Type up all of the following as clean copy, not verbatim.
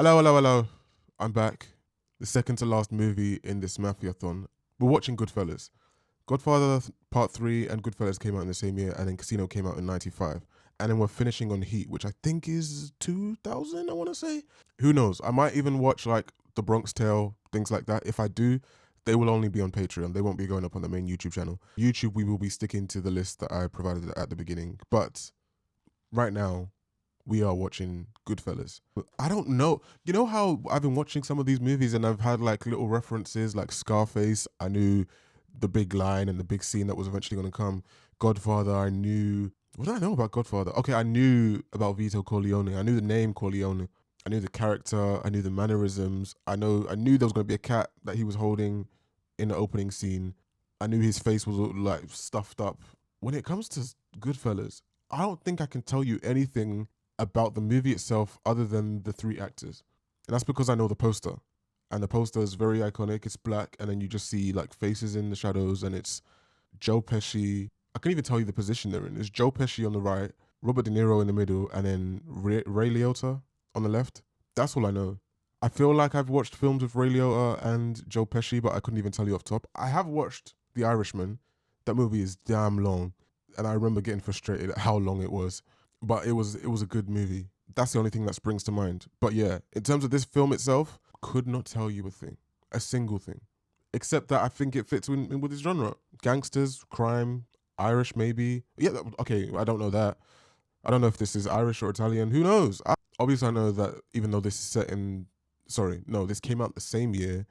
Hello, hello, hello. I'm back. The second to last movie in this Mafia-thon. We're watching Goodfellas. Godfather Part 3 and Goodfellas came out in the same year, and then Casino came out in 95. And then we're finishing on Heat, which I think is 2000, I want to say. Who knows? I might even watch like The Bronx Tale, things like that. If I do, they will only be on Patreon. They won't be going up on the main YouTube channel. YouTube, we will be sticking to the list that I provided at the beginning. But right now, we are watching Goodfellas. I don't know. You know how I've been watching some of these movies and I've had like little references like Scarface. I knew the big line and the big scene that was eventually going to come. Godfather, I knew. What did I know about Godfather? Okay, I knew about Vito Corleone. I knew the name Corleone. I knew the character. I knew the mannerisms. I knew there was going to be a cat that he was holding in the opening scene. I knew his face was like stuffed up. When it comes to Goodfellas, I don't think I can tell you anything about the movie itself other than the three actors. And that's because I know the poster. And the poster is very iconic. It's black, and then you just see like faces in the shadows, and it's Joe Pesci. I can't even tell you the position they're in. It's Joe Pesci on the right, Robert De Niro in the middle, and then Ray Liotta on the left. That's all I know. I feel like I've watched films with Ray Liotta and Joe Pesci, but I couldn't even tell you off top. I have watched The Irishman. That movie is damn long, and I remember getting frustrated at how long it was. But it was a good movie. That's the only thing that springs to mind. But yeah, in terms of this film itself, could not tell you a single thing, except that I think it fits in with this genre: gangsters, crime, Irish maybe. Yeah, okay. I don't know that. I don't know if this is Irish or Italian. Who knows? Obviously, I know that even though this is set in, this came out the same year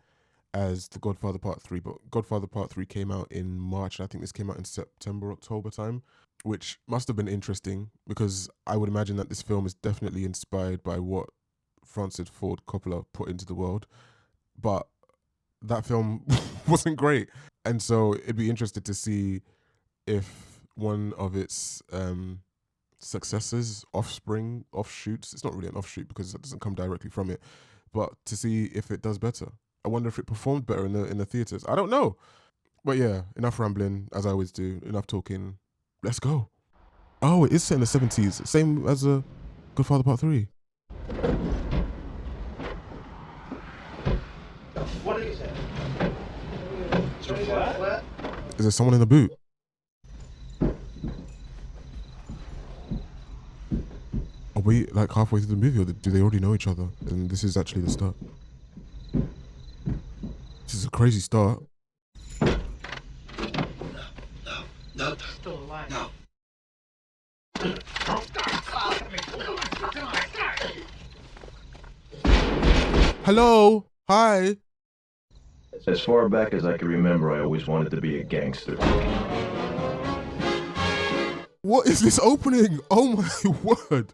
as The Godfather Part 3, but Godfather Part 3 came out in March, and I think this came out in September, October time, which must have been interesting because I would imagine that this film is definitely inspired by what Francis Ford Coppola put into the world. But that film wasn't great. And so it'd be interesting to see if one of its successors, offshoots, it's not really an offshoot because it doesn't come directly from it, but to see if it does better. I wonder if it performed better in the theaters. I don't know. But yeah, enough rambling, as I always do. Enough talking. Let's go. Oh, it is set in the 70s. Same as Godfather Part 3. What is it? Is it flat? Is there someone in the boot? Are we like halfway through the movie, or do they already know each other? And this is actually the start. This is a crazy start. No. Still alive. No. Hello. Hi. As far back as I can remember, I always wanted to be a gangster. What is this opening? Oh my word.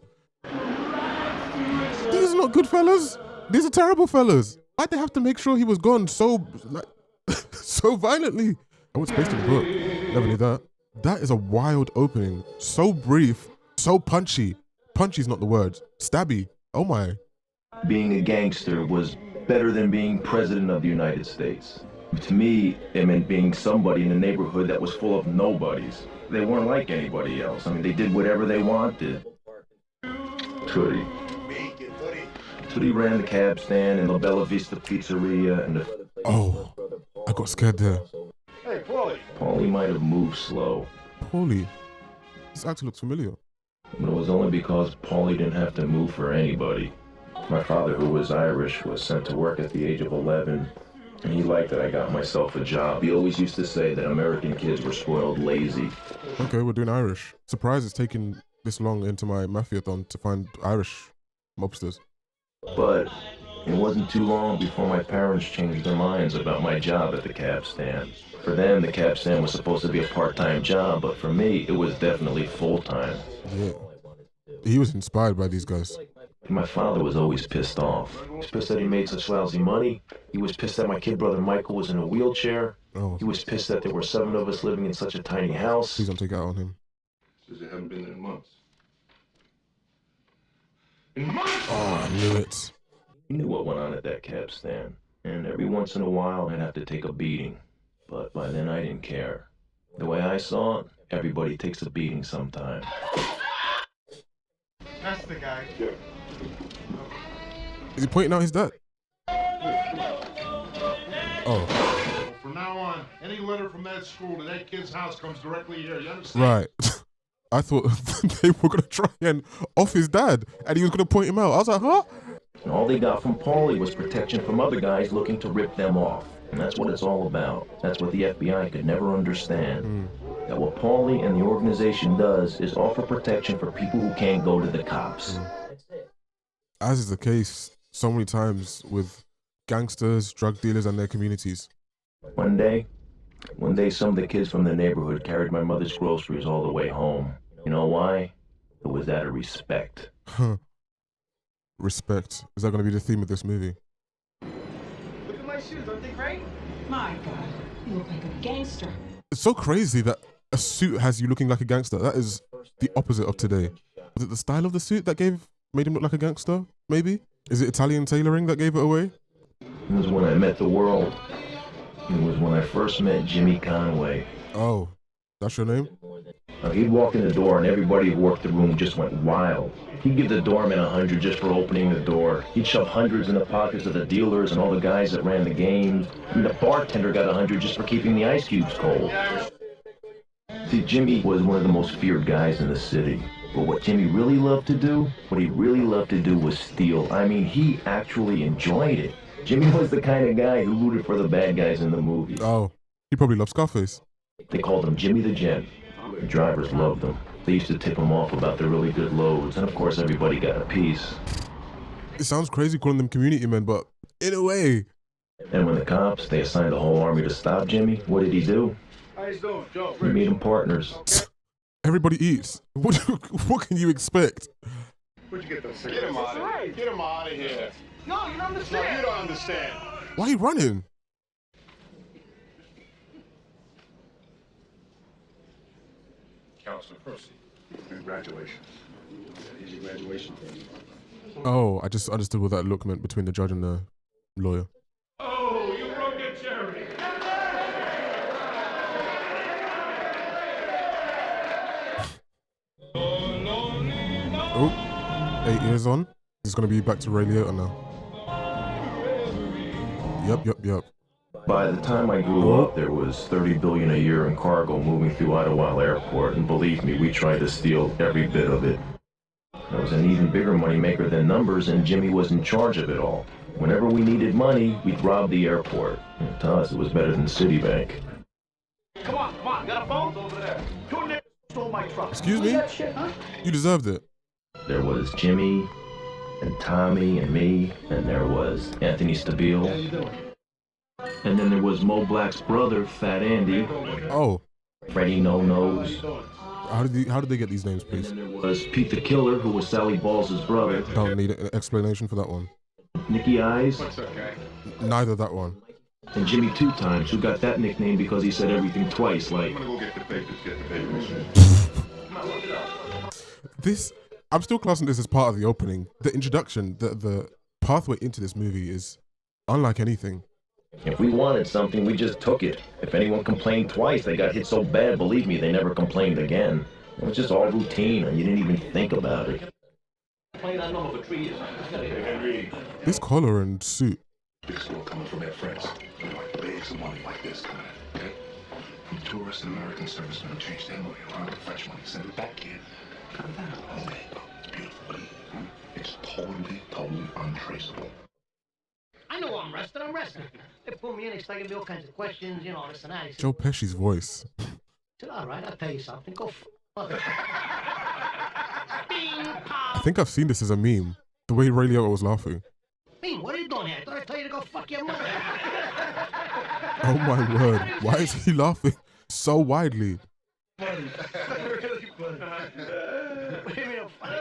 These are not good fellas. These are terrible fellas. Why'd they have to make sure he was gone so violently? Oh, it's based on a book. Never knew that. That is a wild opening. So brief, so punchy. Punchy's not the word. Stabby. Oh my. Being a gangster was better than being president of the United States. To me, it meant being somebody in a neighborhood that was full of nobodies. They weren't like anybody else. I mean, they did whatever they wanted. Tootie ran the cab stand and La Bella Vista Pizzeria and the... Oh, I got scared there. Hey, Paulie. Paulie might have moved slow. Paulie. This actor looks familiar. But it was only because Paulie didn't have to move for anybody. My father, who was Irish, was sent to work at the age of 11, and he liked that I got myself a job. He always used to say that American kids were spoiled lazy. Okay, we're doing Irish. Surprised it's taken this long into my Mafia-thon to find Irish mobsters. But it wasn't too long before my parents changed their minds about my job at the cab stand. For them, the cab stand was supposed to be a part-time job, but for me, it was definitely full-time. Yeah. He was inspired by these guys. My father was always pissed off. He was pissed that he made such lousy money. He was pissed that my kid brother Michael was in a wheelchair. Oh. He was pissed that there were 7 of us living in such a tiny house. Please don't take it out on him. Says they haven't been there in months. Oh, I knew it. He knew what went on at that cab stand. And every once in a while, I'd have to take a beating. But by then, I didn't care. The way I saw it, everybody takes a beating sometime. That's the guy. Yeah. Is he pointing out his dad? Oh, From now on, any letter from that school to that kid's house comes directly here. You understand? right. I thought they were gonna try and off his dad, and he was gonna point him out. I was like, huh? And all they got from Paulie was protection from other guys looking to rip them off. And that's what it's all about. That's what the FBI could never understand. That what Paulie and the organization does is offer protection for people who can't go to the cops. As is the case so many times with gangsters, drug dealers, and their communities. One day, some of the kids from the neighborhood carried my mother's groceries all the way home. You know why? It was out of respect. Respect. Is that going to be the theme of this movie? Look at my shoes, aren't they great? My God, you look like a gangster. It's so crazy that a suit has you looking like a gangster. That is the opposite of today. Was it the style of the suit that made him look like a gangster? Maybe? Is it Italian tailoring that gave it away? It was when I met the world. It was when I first met Jimmy Conway. Oh, that's your name? Now, he'd walk in the door and everybody who worked the room just went wild. He'd give the doorman 100 just for opening the door. He'd shove hundreds in the pockets of the dealers and all the guys that ran the games. And the bartender got 100 just for keeping the ice cubes cold. See, Jimmy was one of the most feared guys in the city. But what Jimmy really loved to do, was steal. I mean, he actually enjoyed it. Jimmy was the kind of guy who rooted for the bad guys in the movies. Oh, he probably loved Scarface. They called him Jimmy the Gent. The drivers loved him. They used to tip him off about the really good loads, and of course everybody got a piece. It sounds crazy calling them community men, but in a way. And when the cops, they assigned the whole army to stop Jimmy, what did he do? How you doing, Joe? He made them partners. Everybody eats. What can you expect? Where'd you get those Get him out of here. Get him out of here. No, you don't No, understand. you don't understand. Why are you running? Counselor Percy. Congratulations. Here's your graduation. Oh, I just understood what that look meant between the judge and the lawyer. Oh, you broke it, Jerry. Oh, 8 years on. He's going to be back to Ray Liotta now. Yep. By the time I grew up, there was $30 billion a year in cargo moving through Idlewild Airport, and believe me, we tried to steal every bit of it. There was an even bigger moneymaker than numbers, and Jimmy was in charge of it all. Whenever we needed money, we'd rob the airport. And to us, it was better than Citibank. Come on. Got a phone? Over there. Two niggas stole my truck. Excuse me? That shit, huh? You deserved it. There was Jimmy, and Tommy, and me, and there was Anthony Stabile. How you doing? And then there was Mo Black's brother, Fat Andy, Oh, Freddie No Nose. how did they get these names, And please? then there was Pete the Killer, who was Sally Balls' brother. Don't need an explanation for that one. Nicky Eyes, What's okay? Neither that one. and Jimmy Two Times, who got that nickname because he said everything twice, like, I'm gonna go get the papers. This, I'm still classing this as part of the opening. The introduction, the pathway into this movie is unlike anything. if we wanted something, we just took it. If anyone complained twice, they got hit so bad, believe me, they never complained again. It was just all routine, and you didn't even think about it. Playing that number for 3 years. Henry, This collar and suit. big score coming from their friends. They like bags of money like this, okay? From tourists and American servicemen who change their money around to French money, send it back here. Cut that out. Oh, it's beautiful. It's totally untraceable. I know I'm rested. They pull me in, they start giving me all kinds of questions, you know, this and that. He said, Joe Pesci's voice. all right, I'll tell you something. Go fuck. Bing, I pow. think I've seen this as a meme. The way Ray Liotta was laughing. Bing, what are you doing here? I thought I told you to go fuck your mother. Oh my word. Why is he laughing so widely? Really funny. What do you mean I'm funny?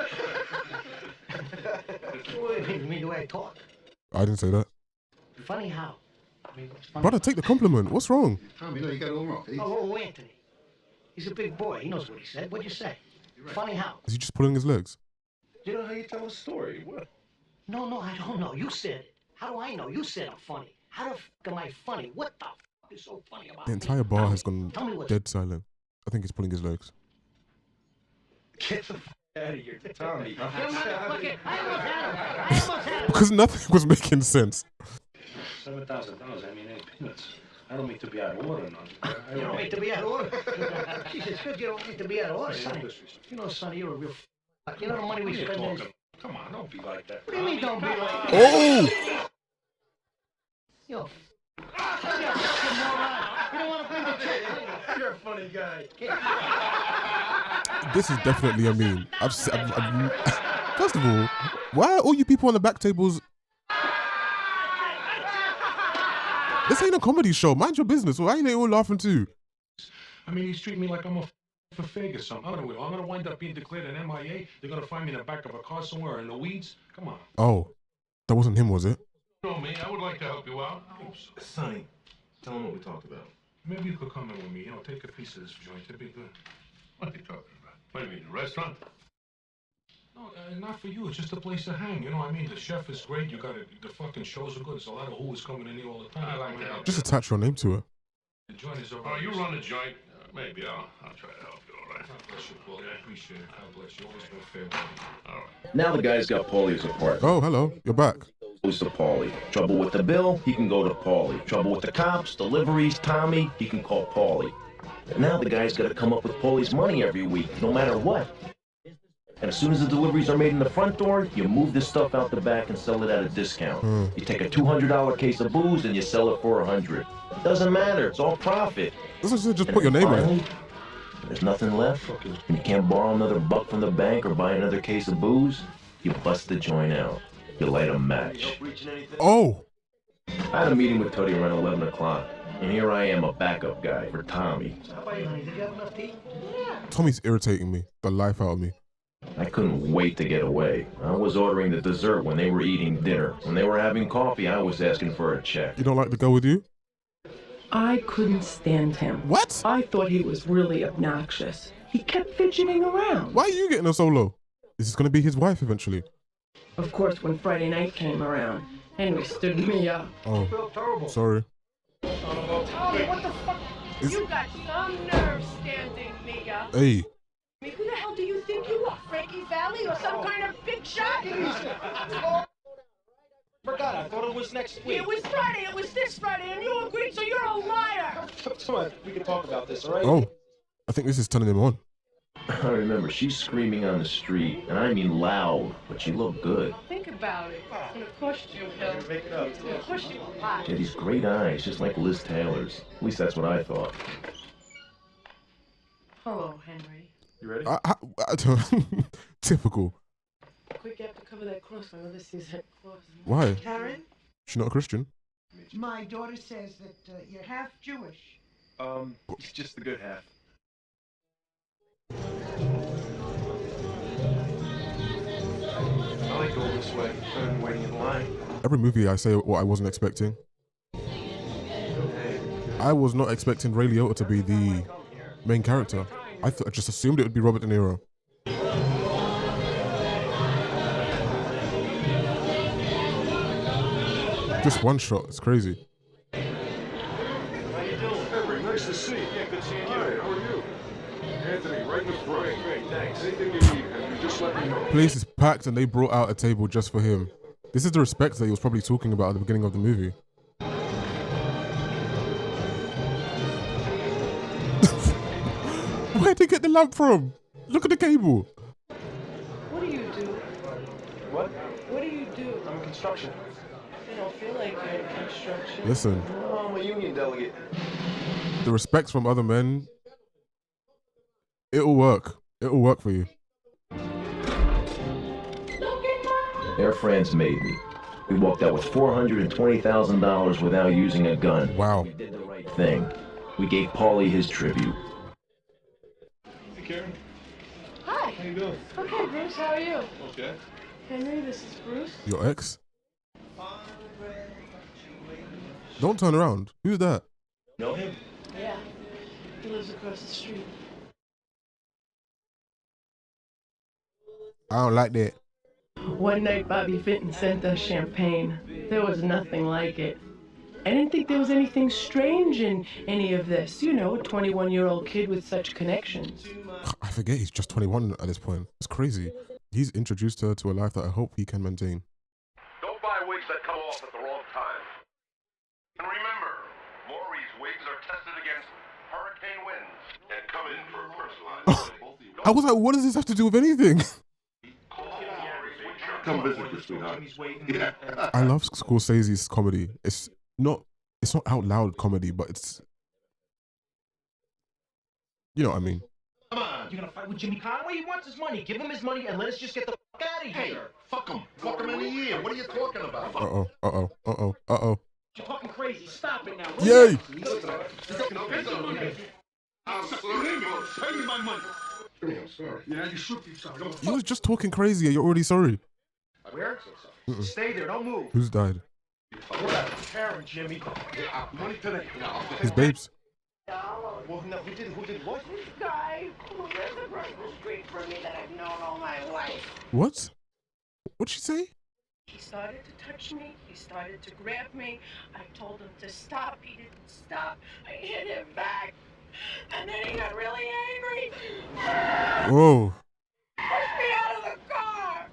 What do you mean the way I talk? I didn't say that. Funny how? I mean, what's funny? Brother, take the compliment. What's wrong? Tommy, no, you got it all wrong. Oh, Anthony. He's a big boy. He knows what he said. What'd you say? Funny how? Is he just pulling his legs? You know how you tell a story? What? No, I don't know. You said it. How do I know? You said I'm funny. How the f am I funny? What the f is so funny about The me? entire bar has gone Tell me what's dead silent. I think he's pulling his legs. Get the f Out of here, Tommy. You motherfucker! I almost had him! I almost had him! Because nothing was making sense. $7,000, I mean, ain't peanuts. I don't mean to be out of order, no. You don't mean to be out of order. Jesus, good, you don't mean to be out of order, Sonny. You know, Sonny, you're a real you know the money we spend is... Come on, don't be like that. What do you mean don't be like that? Oh! Yo. You don't want to bring the check. You're a funny guy. This is definitely a meme. First of all, why are all you people on the back tables? This ain't a comedy show. Mind your business. Why ain't they all laughing too? I mean, he's treating me like I'm a fig or something. I'm gonna wind up being declared an MIA. They're gonna find me in the back of a car somewhere in the weeds. Come on. Oh, that wasn't him, was it? You know me. I would like to help you out. Sonny, tell him what we talked about. Maybe you could come in with me. You know, take a piece of this joint. It'd be good. What are you talking about? What do you mean, the restaurant? No, not for you. It's just a place to hang. You know, I mean, the chef is great. You got the fucking shows are good. There's a lot of who's coming in here all the time. I like that. Just attach your name to it. The joint is over. Oh, you run the joint. Maybe I'll try to help you. All right. God bless you, Paul. I appreciate it. God bless you. Always been fair buddy. All right. Now the guy's got Paulie's apartment. Oh, hello. You're back. Goes to Paulie. Trouble with the bill, he can go to Paulie. Trouble with the cops, deliveries, Tommy, he can call Paulie. And now the guy's got to come up with Paulie's money every week, no matter what. And as soon as the deliveries are made in the front door, you move this stuff out the back and sell it at a discount. You take a $200 case of booze and you sell it for $100. It doesn't matter, it's all profit. Just put your name on it. There's nothing left, and you can't borrow another buck from the bank or buy another case of booze. You bust the joint out. You light a match. Oh! I had a meeting with Tony around 11 o'clock, and here I am, a backup guy for Tommy. How about you, honey? Did you have enough to eat? Tommy's irritating me. The life out of me. I couldn't wait to get away. I was ordering the dessert when they were eating dinner. When they were having coffee, I was asking for a check. You don't like to go with you? I couldn't stand him. What? I thought he was really obnoxious. He kept fidgeting around. Why are you getting a solo? This is going to be his wife eventually. Of course, when Friday night came around, Henry stood me up. Oh, sorry. Tommy, what the fuck? You got some nerve standing me up. Hey. Who the hell do you think you are? Frankie Valley or some kind of big shot? Forgot, I thought it was next week. It was Friday, it was this Friday, and you agreed, so you're a liar. Come on, we can talk about this, all right? Oh, I think this is turning him on. I remember, she's screaming on the street, and I mean loud, but she looked good. Think about it. It's gonna cost you, Bill. Make it up. It's gonna cost you a lot. She had these great eyes, just like Liz Taylor's. At least that's what I thought. Hello, Henry. You ready? Typical. Quick, you have to cover that cross. My mother sees that cross. Why? Karen, She's not a Christian. my daughter says that you're half Jewish. It's just the good half. I like going this way, better than waiting in line. Every movie I say what I wasn't expecting. I was not expecting Ray Liotta to be the main character. I just assumed it would be Robert De Niro. Just one shot, it's crazy. How you doing? Henry, nice to see you. Yeah, good seeing you. Hi, how are you? Anthony, right in the front. Great, thanks. Anything you need, Henry, just let me know. Place is packed and they brought out a table just for him. This is the respect that he was probably talking about at the beginning of the movie. Where'd they get the lamp from? Look at the cable. What do you do? What? What do you do? I'm in construction. I don't feel like you're in construction. Listen, Oh, I'm a union delegate. the respect from other men, it'll work. It'll work for you. Air France made me. We walked out with $420,000 without using a gun. Wow. We did the right thing. We gave Paulie his tribute. Hey, Karen. Hi. How you doing? Okay, Bruce, how are you? Okay. Henry, this is Bruce. Your ex? Don't turn around. Who's that? Know him? Yeah. He lives across the street. I don't like that. One night, Bobby Fitton sent us champagne. There was nothing like it. I didn't think there was anything strange in any of this. You know, a 21-year-old kid with such connections. I forget he's just 21 at this point. It's crazy. He's introduced her to a life that I hope he can maintain. Don't buy wigs that come off at the wrong time. And remember, Maury's wigs are tested against hurricane winds and come in for personalized. I was like, what does this have to do with anything? Come visit your sweetheart. Yeah. I love Scorsese's comedy. It's not out loud comedy, but it's, you know what I mean. Come on, you gonna fight with Jimmy Conway? He wants his money. Give him his money and let us just get the fuck out of here. Hey, fuck him. Fuck him in a year. What are you talking about? You're talking crazy. Stop it now. Yay! I'm sorry. Pay me my money. I'm sorry. Yeah, you shook yourself. You was just talking crazy and you're already sorry. Where? Stay there. Don't move. Who's died? Karen, Jimmy. Money today. His babes. Well, no, who did what? This guy who lives across the street from me that I've known all my life. What? What'd she say? He started to touch me. He started to grab me. I told him to stop. He didn't stop. I hit him back. And then he got really angry. Whoa. Pushed me out of the car.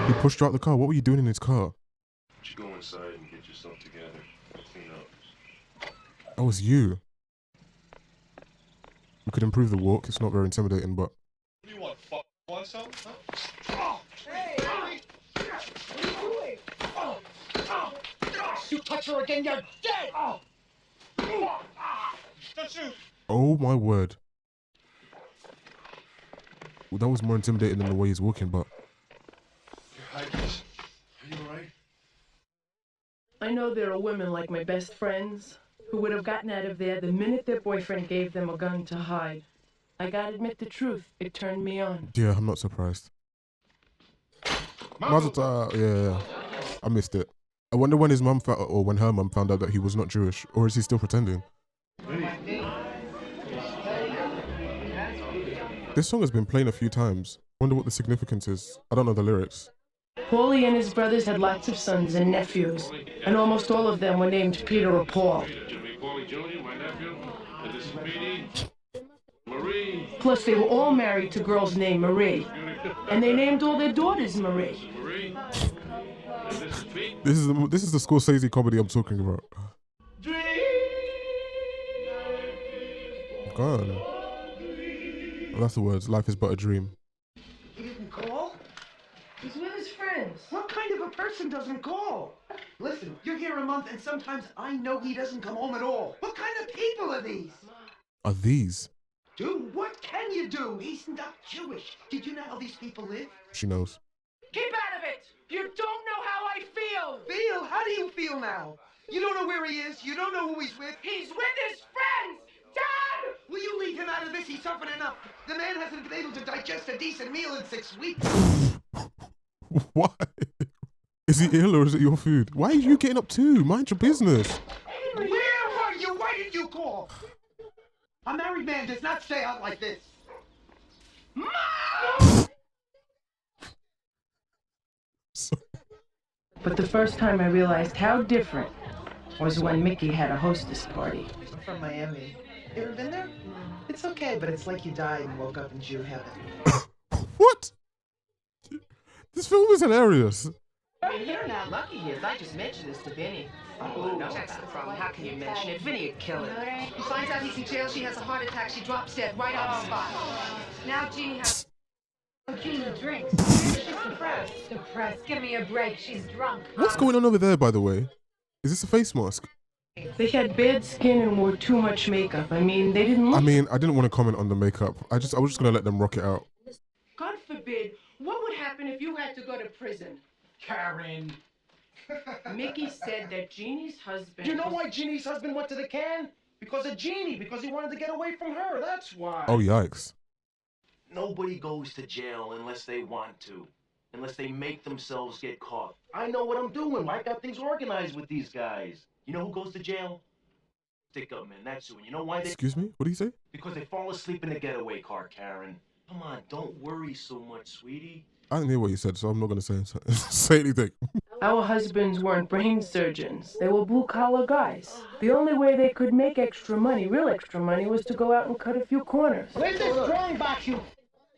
He pushed you out the car. What were you doing in his car? You go inside and get yourself together. Clean up. That was you. We could improve the walk. It's not very intimidating, but... You want something? Huh? Hey, what are you doing? You touch her again, you're dead! Oh my word. Well, that was more intimidating than the way he's walking, but... Hi, Chris. Are you alright? I know there are women like my best friends who would have gotten out of there the minute their boyfriend gave them a gun to hide. I gotta admit the truth, it turned me on. Yeah, I'm not surprised. Mazel tov. Yeah, I missed it. I wonder when his mum or when her mum found out that he was not Jewish, or is he still pretending? This song has been playing a few times. Wonder what the significance is. I don't know the lyrics. Paulie and his brothers had lots of sons and nephews, and almost all of them were named Peter or Paul. Paulie Jr., my nephew, and this is Petey, Marie. Plus, they were all married to girls named Marie, and they named all their daughters Marie. Marie. And this is Pete. This is the Scorsese comedy I'm talking about. God. Well, that's the words. Life is but a dream. He didn't call? He's with his friends. What kind of a person doesn't call? Listen, you're here a month and sometimes I know he doesn't come home at all. What kind of people are these? Are these? Dude, what can you do? He's not Jewish. Did you know how these people live? She knows. Keep out of it. You don't know how I feel. Feel? How do you feel now? You don't know where he is. You don't know who he's with. He's with his friends. Dad! Will you leave him out of this? He's suffered enough. The man hasn't been able to digest a decent meal in 6 weeks. Why? Is he ill or is it your food? Why are you getting up too? Mind your business. Where were you? Why did you call? A married man does not stay out like this. But the first time I realized how different was when Mickey had a hostess party. I'm from Miami. You ever been there? It's okay, but it's like you died and woke up in Jew heaven. What? This film is hilarious. You're not lucky is. I just mentioned this to Vinny. Oh, no, that's the problem. How can you mention it? Vinny would kill it. He finds out he's in jail. She has a heart attack. She drops dead right on the spot. Now Jeannie has... Jeannie drinks. She's depressed. Depressed. Give me a break. She's drunk. What's going on over there, by the way? Is this a face mask? They had bad skin and wore too much makeup. I mean, they didn't look... I mean, I didn't want to comment on the makeup. I was just going to let them rock it out. God forbid, what would happen if you had to go to prison? Karen. Mickey said that Jeannie's husband... You know why Jeannie's husband went to the can? Because of Jeannie. Because he wanted to get away from her. That's why. Oh, yikes. Nobody goes to jail unless they want to. Unless they make themselves get caught. I know what I'm doing. I got things organized with these guys. You know who goes to jail? Stick-up men, that's who. And you know why they... Excuse me? What do you say? Because they fall asleep in the getaway car, Karen. Come on, don't worry so much, sweetie. I didn't hear what you said, so I'm not going to say anything. Our husbands weren't brain surgeons. They were blue-collar guys. The only way they could make extra money, real extra money, was to go out and cut a few corners. Where's this drawing box, you?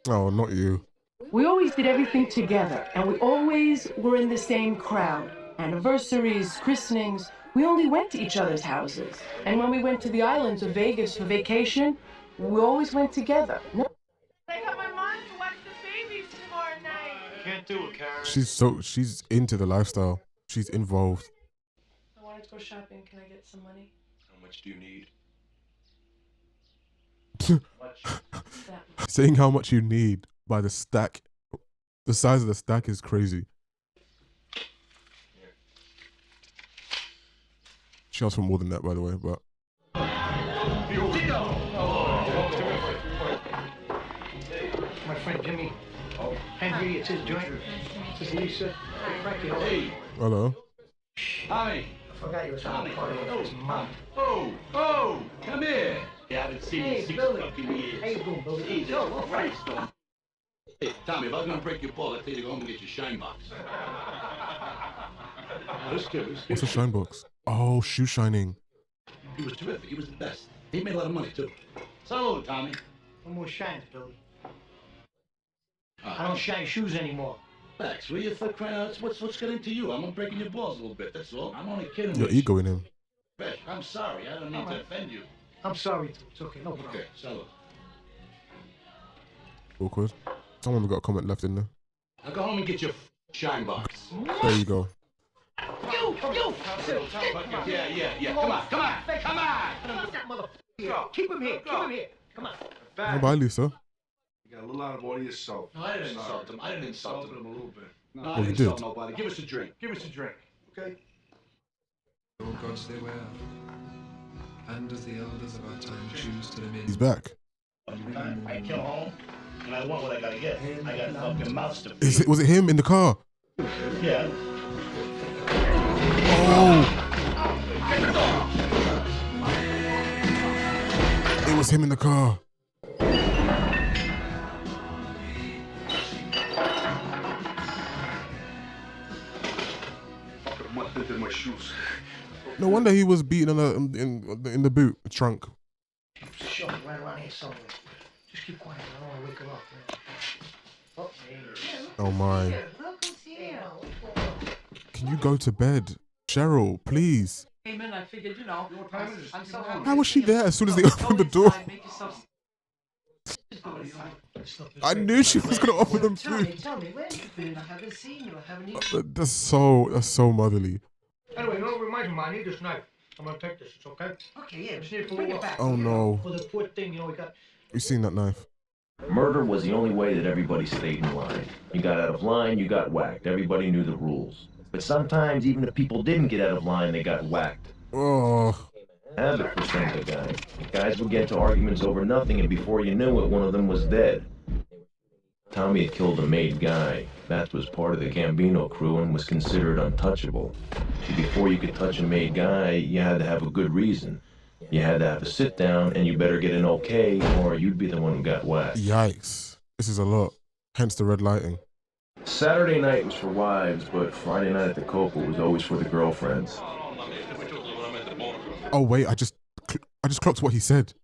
Oh, not you. We always did everything together, and we always were in the same crowd. Anniversaries, christenings, we only went to each other's houses. And when we went to the islands or Vegas for vacation, we always went together. No. I got my mom to watch the babies tomorrow night. Can't do it, Karen. She's into the lifestyle. She's involved. I wanted to go shopping. Can I get some money? How much do you need? Saying how much you need by the stack. The size of the stack is crazy. She asked for more than that, by the way, but. My friend Jimmy. Henry, it's his joint. This is Lisa. Hey, Frankie. Hey. Hello. Tommy. I forgot you was on the party with his mom. Oh, come here. You haven't seen me Hey, 6 Billy. fucking years. How you doing, Billy? Jesus Yo, Christ, Tom. Hey, Tommy, if I was gonna break your ball, I'd tell you to go home and get your shine box. This kid, What's a shine box? Oh, shoe shining. he was terrific. He was the best. He made a lot of money, too. Salute, Tommy. No more shines, Billy. I don't shine shoes anymore. Max, will you for crying out? What's getting to you? I'm breaking your balls a little bit, that's all. I'm only kidding. Your ego in him. Fresh, I'm sorry. I don't mean to offend you. I'm sorry, too. It's okay. No problem. Okay, salute. Awkward. Someone got a comment left in there. Now go home and get your shine box. There you go. You! Yeah. Come on. That motherfucker. Keep him here. Come on. Oh, bye, Lisa. You got a little out of order yourself. No, I didn't insult him. I didn't insult him. A little bit. No, Oh, I you didn't did. insult nobody. Give us a drink. Okay? All gods they wear, and as the elders of our time choose to remain. He's back. I kill home, and I want what I gotta get. I got fucking mouths to feed. Was it him in the car? Yeah. Oh! It was him in the car. Fucking mud into my shoes. No wonder he was beaten in the boot trunk. She'll be right around here somewhere. Just keep quiet. I don't want to wake her up. Oh, hey. Oh my. Look who's here. Can you go to bed? Cheryl, please. Came in, I figured, you know, I'm so happy. How was she there as soon as they opened the door? I knew she was gonna offer them food. Tell me, where have you been? I haven't seen you. I haven't eaten. That's so motherly. Anyway, you know what reminds me, I need this knife. I'm gonna take this. It's okay? Okay, yeah, Just need to bring it back. Oh no. For the poor thing, you know, we got. You seen that knife? Murder was the only way that everybody stayed in line. You got out of line, you got whacked. Everybody knew the rules. But sometimes, even if people didn't get out of line, they got whacked. Oh. Habit for some of the guys. Guys would get into arguments over nothing, and before you knew it, one of them was dead. Tommy had killed a made guy. That was part of the Gambino crew and was considered untouchable. See, before you could touch a made guy, you had to have a good reason. You had to have a sit down, and you better get an okay, or you'd be the one who got whacked. Yikes. This is a lot. Hence the red lighting. Saturday night was for wives, but Friday night at the Copa was always for the girlfriends. Oh wait, I just clocked what he said.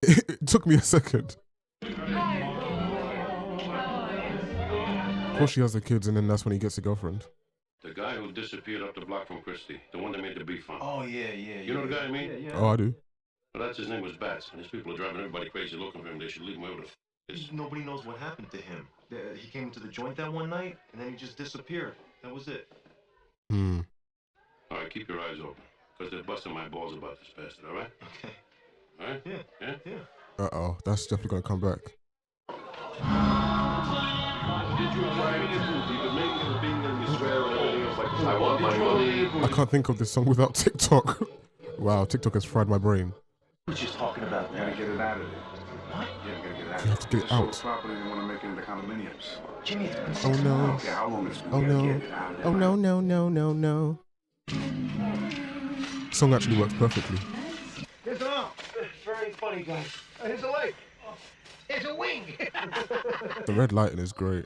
It took me a second. Of course she has the kids, and then that's when he gets a girlfriend. The guy who disappeared up the block from Christie. The one that made the beef on. Oh, yeah. You know the guy I mean? Oh, I do. Well, that's his name was Bats, and his people are driving everybody crazy looking for him. They should leave him where the f*** is. Nobody knows what happened to him. He came into the joint that one night, and then he just disappeared. That was it. All right, keep your eyes open, because they're busting my balls about this bastard, all right? Okay. All right? Yeah? Uh-oh, that's definitely gonna come back. I want my money. I can't think of this song without TikTok. Wow, TikTok has fried my brain. What you talking about? You gotta get it out of there. What? Yeah, you gotta get it out of there. You have to get it out. Property, they want to make it into condominiums. Jimmy, Oh no. Okay, how long is it? Oh no. Oh no, no. Song actually works perfectly. Here's an arm. Very funny, guys. Here's a leg. Here's a wing. The red lighting is great.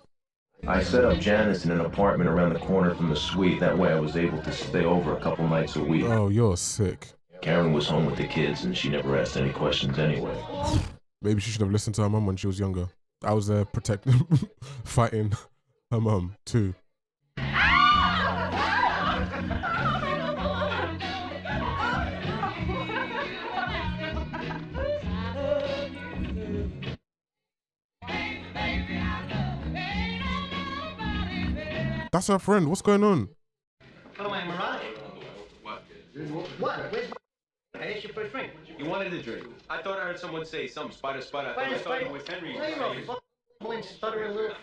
I set up Janice in an apartment around the corner from the suite. That way I was able to stay over a couple nights a week. Oh, you're sick. Karen was home with the kids and she never asked any questions anyway. Maybe she should have listened to her mum when she was younger. I was there protecting, fighting her mum too. That's her friend. What's going on? What am I, Mirage? What? Where's my... I asked you for a drink. You wanted a drink. I thought I heard someone say some spider. I thought it was Henry. Stuttering little...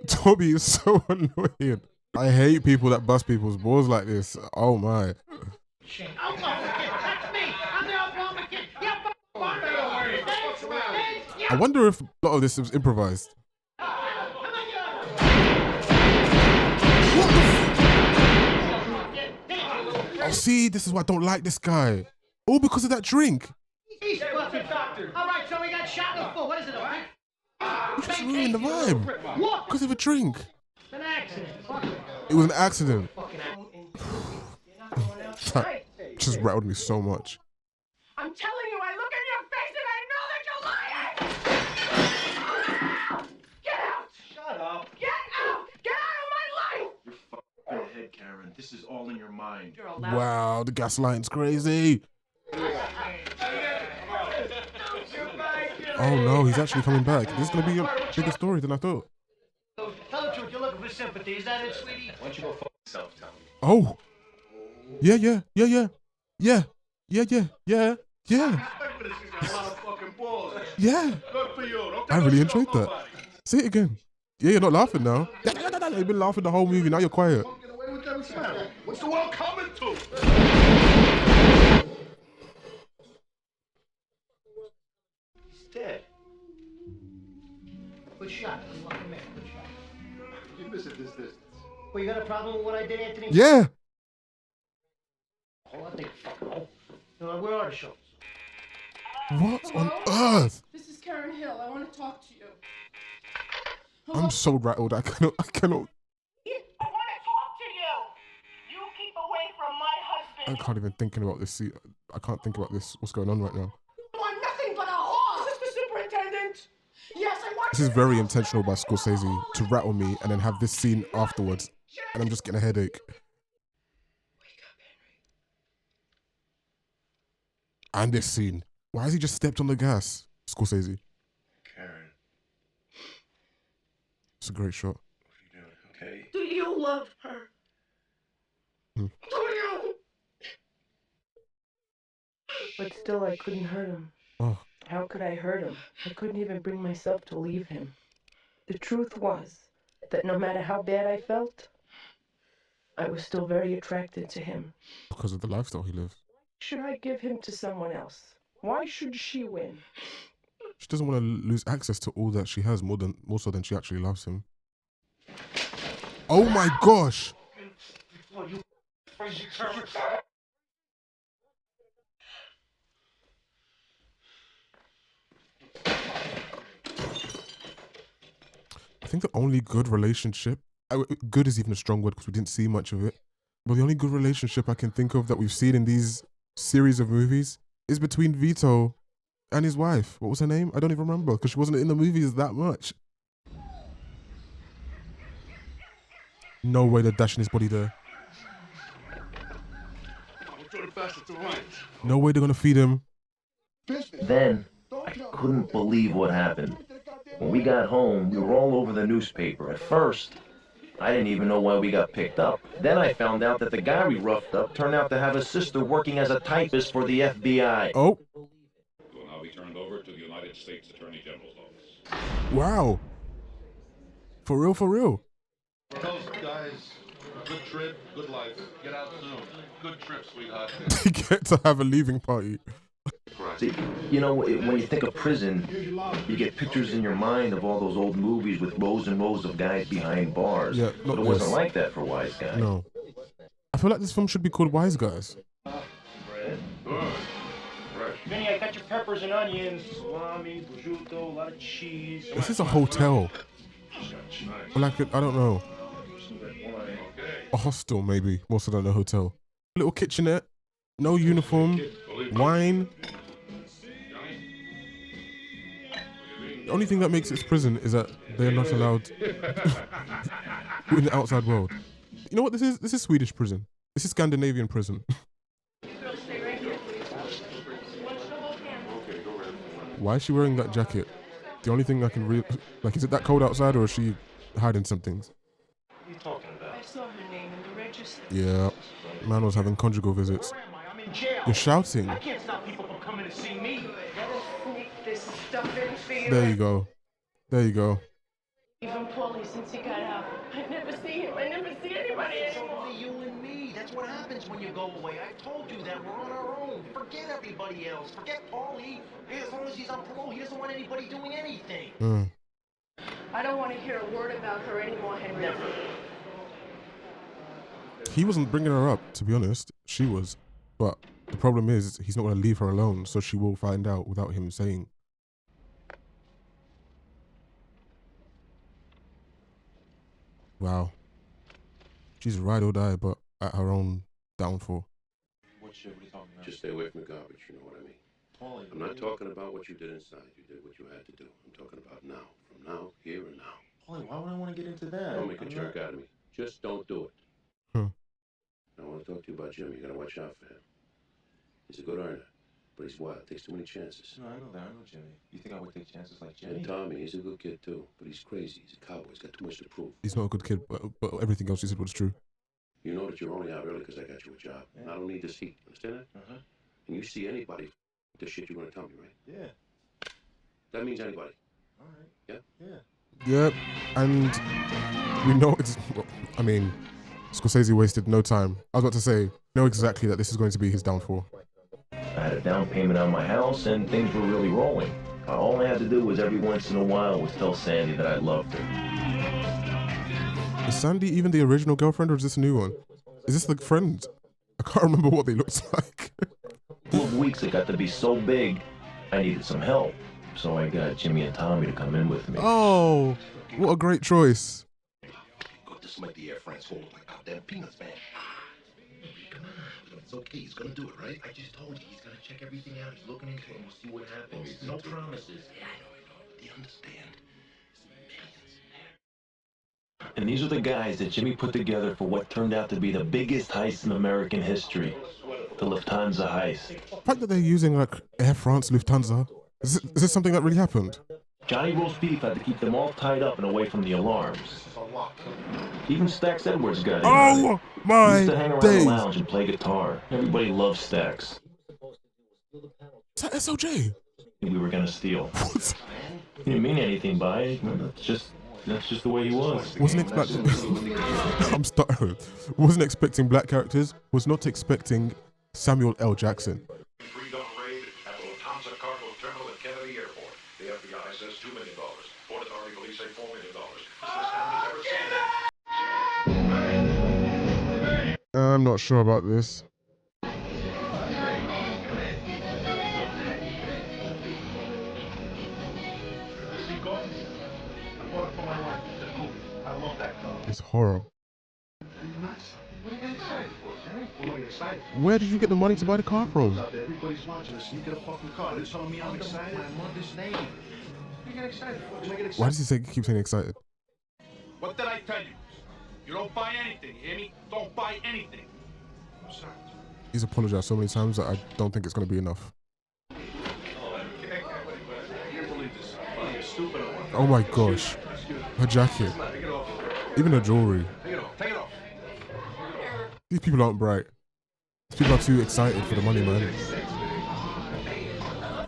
Toby is so annoying. I hate people that bust people's balls like this. Oh my. I wonder if a lot of this was improvised. Oh, see, this is why I don't like this guy. All because of that drink. He's fucking doctor. All right, so we got shot in the foot. What is it, a You just ruined the vibe. What? Because of a drink. It's an accident. It was an accident. That just rattled me so much. I'm telling you, I look in your face and I know that you're lying! Get out! Shut up. Get out! Get out of my life! You're fucking in the head, Karen. This is all in your mind. Wow, the gaslighting's crazy. Oh no, he's actually coming back. This is going to be a bigger story than I thought. Tell the truth, you're looking for sympathy. Is that it, sweetie? Why don't you go fuck yourself, Tom? Oh. Yeah. Yeah. Yeah. Good for you. I really enjoyed that. Say it again. Yeah, you're not laughing now. You've been laughing the whole movie, now you're quiet. What's the world coming to? He's dead. Good shot. Good shot. You miss it this distance. Well, you got a problem with what I did, Anthony? Yeah. Oh, I think fucking where are the shows? What on earth? This is Karen Hill. I want to talk to you. I'm so rattled. I cannot. I want to talk to you. You keep away from my husband. I can't even think about this. See, I can't think about this. What's going on right now? I'm nothing but a whore, Mr. Superintendent. Yes, I want. This is very intentional by Scorsese to rattle me and then have this scene afterwards, and I'm just getting a headache. And this scene. Why has he just stepped on the gas? Scorsese. Karen. It's a great shot. What are you doing? Okay? Do you love her? Do you? But still, I couldn't hurt him. Oh. How could I hurt him? I couldn't even bring myself to leave him. The truth was that no matter how bad I felt, I was still very attracted to him. Because of the lifestyle he lives. Should I give him to someone else? Why should she win? She doesn't want to lose access to all that she has more so than she actually loves him. Oh my gosh! I think the only good relationship, good is even a strong word because we didn't see much of it, but the only good relationship I can think of that we've seen in these series of movies is between Vito and his wife. What was her name? I don't even remember because she wasn't in the movies that much. No way they're dashing his body there. No way they're gonna feed him. Then, I couldn't believe what happened. When we got home, we were all over the newspaper. At first, I didn't even know why we got picked up. Then I found out that the guy we roughed up turned out to have a sister working as a typist for the FBI. Oh. Will now be turned over to the United States Attorney General's office. Wow. For real, for real. Tell us, guys, good trip, good life. Get out soon. Good trip, sweetheart. They get to have a leaving party. See, you know, when you think of prison, you get pictures in your mind of all those old movies with rows and rows of guys behind bars. Yeah, but it wasn't like that for Wise Guy. No. I feel like this film should be called Wise Guys. Vinny, I got your peppers and onions, salami, prosciutto, a lot of cheese. This is a hotel. Or like, I don't know. A hostel, maybe, more so than a hotel. Little kitchenette, no uniform, wine. The only thing that makes it prison is that they're not allowed in the outside world. You know what this is? This is Swedish prison. This is Scandinavian prison. Why is she wearing that jacket? The only thing I can really... Like, is it that cold outside or is she hiding some things? What are you talking about? I saw her name in the register. Yeah. Man was having conjugal visits. Where am I? I'm in jail. You're shouting. I can't stop people from coming to see me. Sneak this stuff in for you. There you go. There you go. Even Paulie, since he got out, I never see him. I never see anybody It's anymore. only you and me. That's what happens when you go away. I told you that. We're on our own. Forget everybody else. Forget Paulie. As long as he's on parole, he doesn't want anybody doing anything. I don't want to hear a word about her anymore, Henry. Never. He wasn't bringing her up, to be honest. She was. But the problem is, he's not going to leave her alone, so she will find out without him saying. Wow. She's ride or die, but at her own downfall. What shit? What are you talking about? Just stay away from the garbage, you know what I mean? Paulie, I'm not talking about what you did inside. You did what you had to do. I'm talking about now. From now, here and now. Paulie, why would I want to get into that? Don't make a I'm jerk not- out of me. Just don't do it. Huh. I want to talk to you about Jimmy. You gotta watch out for him. He's a good earner, but he's wild. Takes too many chances. No, I know that. I know Jimmy. You think I would take chances like Jimmy? And Tommy, he's a good kid too, but he's crazy. He's a cowboy. He's got too much to prove. He's not a good kid, but everything else he said was true. You know that you're only out early because I got you a job. Yeah. I don't need this heat. Understand that? Uh-huh. And you see anybody the shit you're gonna tell me, right? Yeah. That means anybody. All right. Yeah? Yeah. Yep, and we know it's... Well, I mean, Scorsese wasted no time. I was about to say, know exactly that this is going to be his downfall. I had a down payment on my house and things were really rolling. All I had to do was every once in a while was tell Sandy that I loved her. Is Sandy even the original girlfriend or is this a new one? Is this the friend? I can't remember what they looked like. A couple of weeks it got to be so big, I needed some help. So I got Jimmy and Tommy to come in with me. Oh, what a great choice. Good, this might be Air France hold like goddamn peanuts, man. Come on, it's okay. He's gonna do it, right? I just told you he's gonna check everything out. He's looking into it. We'll see what happens. No promises. Yeah, I know. Do you understand? And these are the guys that Jimmy put together for what turned out to be the biggest heist in American history. The Lufthansa heist. The fact that they're using like Air France, Lufthansa, is this something that really happened? Johnny Roast Beef had to keep them all tied up and away from the alarms. Even Stax Edwards got in on it. Oh my He used to hang around days. the lounge and play guitar. Everybody loved Stax. Is that SOJ? We were gonna steal. He didn't mean anything by it. That's just the way he was. Wasn't expecting. I'm starting. Wasn't expecting black characters. Was not expecting Samuel L. Jackson. Pre-dawn raid at the Lufthansa cargo terminal at Kennedy Airport. The FBI says $2 million. Port Authority police say $4 million. Has this family's ever seen that? I'm not sure about this. It's horror. Where did you get the money to buy the car from? Everybody's watching us. You get a fucking car. They're telling me I'm excited. My mother's name. What do you get excited for? What do I get excited? Why does he keep saying excited? What did I tell you? You don't buy anything, you hear me? Don't buy anything. I'm sorry. He's apologized so many times that I don't think it's going to be enough. I can't believe this. You're stupid. Oh my gosh. Her jacket. Take it off. Even her jewelry. Take it off. Take it off. These people aren't bright. These people are too excited for the money, man.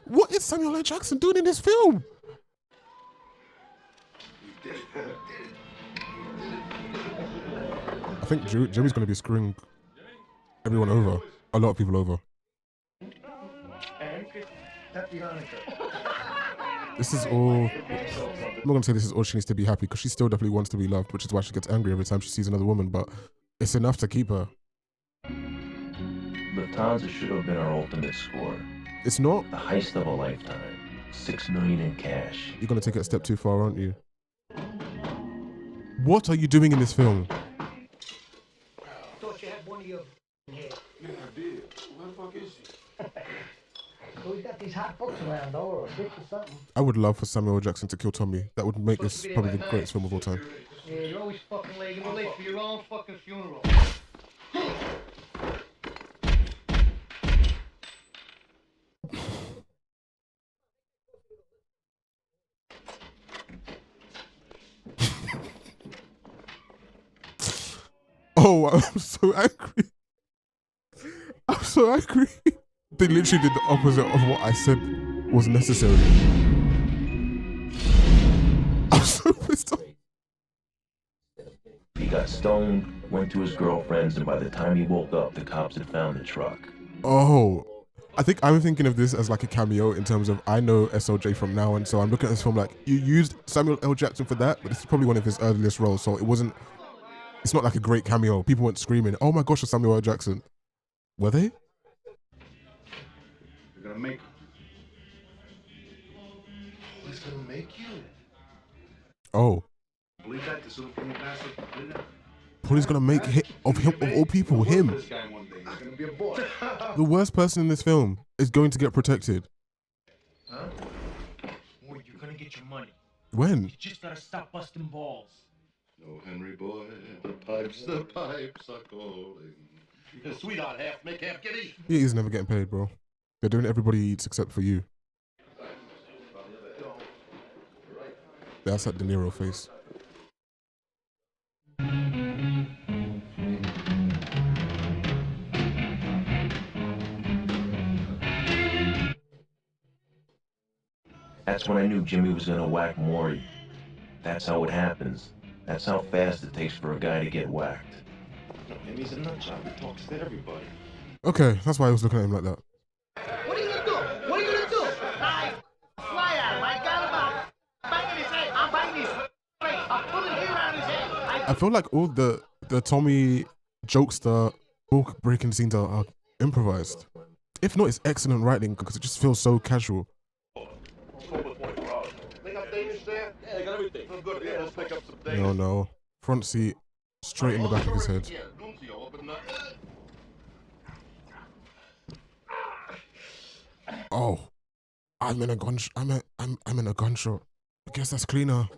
What is Samuel L. Jackson doing in this film? I think Jimmy's going to be screwing everyone over. A lot of people over. This is all... I'm not going to say this is all she needs to be happy because she still definitely wants to be loved, which is why she gets angry every time she sees another woman, but it's enough to keep her. Lufthansa should have been our ultimate score. It's not? The heist of a lifetime. $6 million in cash. You're gonna take it a step too far, aren't you? What are you doing in this film? Thought you had one of your here. Yeah, I did. Where the fuck is she? Well, we got these hot books around, though, or a bitch or something. I would love for Samuel L. Jackson to kill Tommy. That would make this probably the greatest film of all time. Yeah, you're always fucking late. You're late for your own fucking funeral. Oh, I'm so angry. I'm so angry. They literally did the opposite of what I said was necessary. I'm so pissed off. He got stoned, went to his girlfriend's, and by the time he woke up, the cops had found the truck. Oh, I think I'm thinking of this as like a cameo in terms of I know SLJ from now on, so I'm looking at this film like you used Samuel L. Jackson for that, but this is probably one of his earliest roles, so it's not like a great cameo. People weren't screaming, "Oh my gosh, it's Samuel L. Jackson." Were they? You're gonna make. Who's gonna make you? Oh. Believe that, this little criminal bastard? Believe that? Paulie's gonna make him of all people, him. This guy one day. He's gonna be a boy. The worst person in this film is going to get protected. Huh? Boy, you're gonna get your money. When? You just gotta stop busting balls. No, Henry boy, the pipes are calling. Sweetheart, half make, half get eat. He is never getting paid, bro. They're doing everybody eats except for you. That's that De Niro face. That's when I knew Jimmy was gonna whack Maury. That's how it happens. That's how fast it takes for a guy to get whacked. No, and he's a nutjob. He talks to everybody. Okay, that's why I was looking at him like that. What are you gonna do? What are you gonna do? I fly at him. I got him out. Banging his head. I'm banging his face. I'm pulling hair out of his head. I feel like all the Tommy jokester book breaking scenes are improvised. If not, it's excellent writing because it just feels so casual. They got Danish there? Yeah, they got everything. Oh, good. Yeah, let's pick up some Danish. No. Front seat, straight in the back of his head. Oh, I'm in a gunshot. I guess that's cleaner.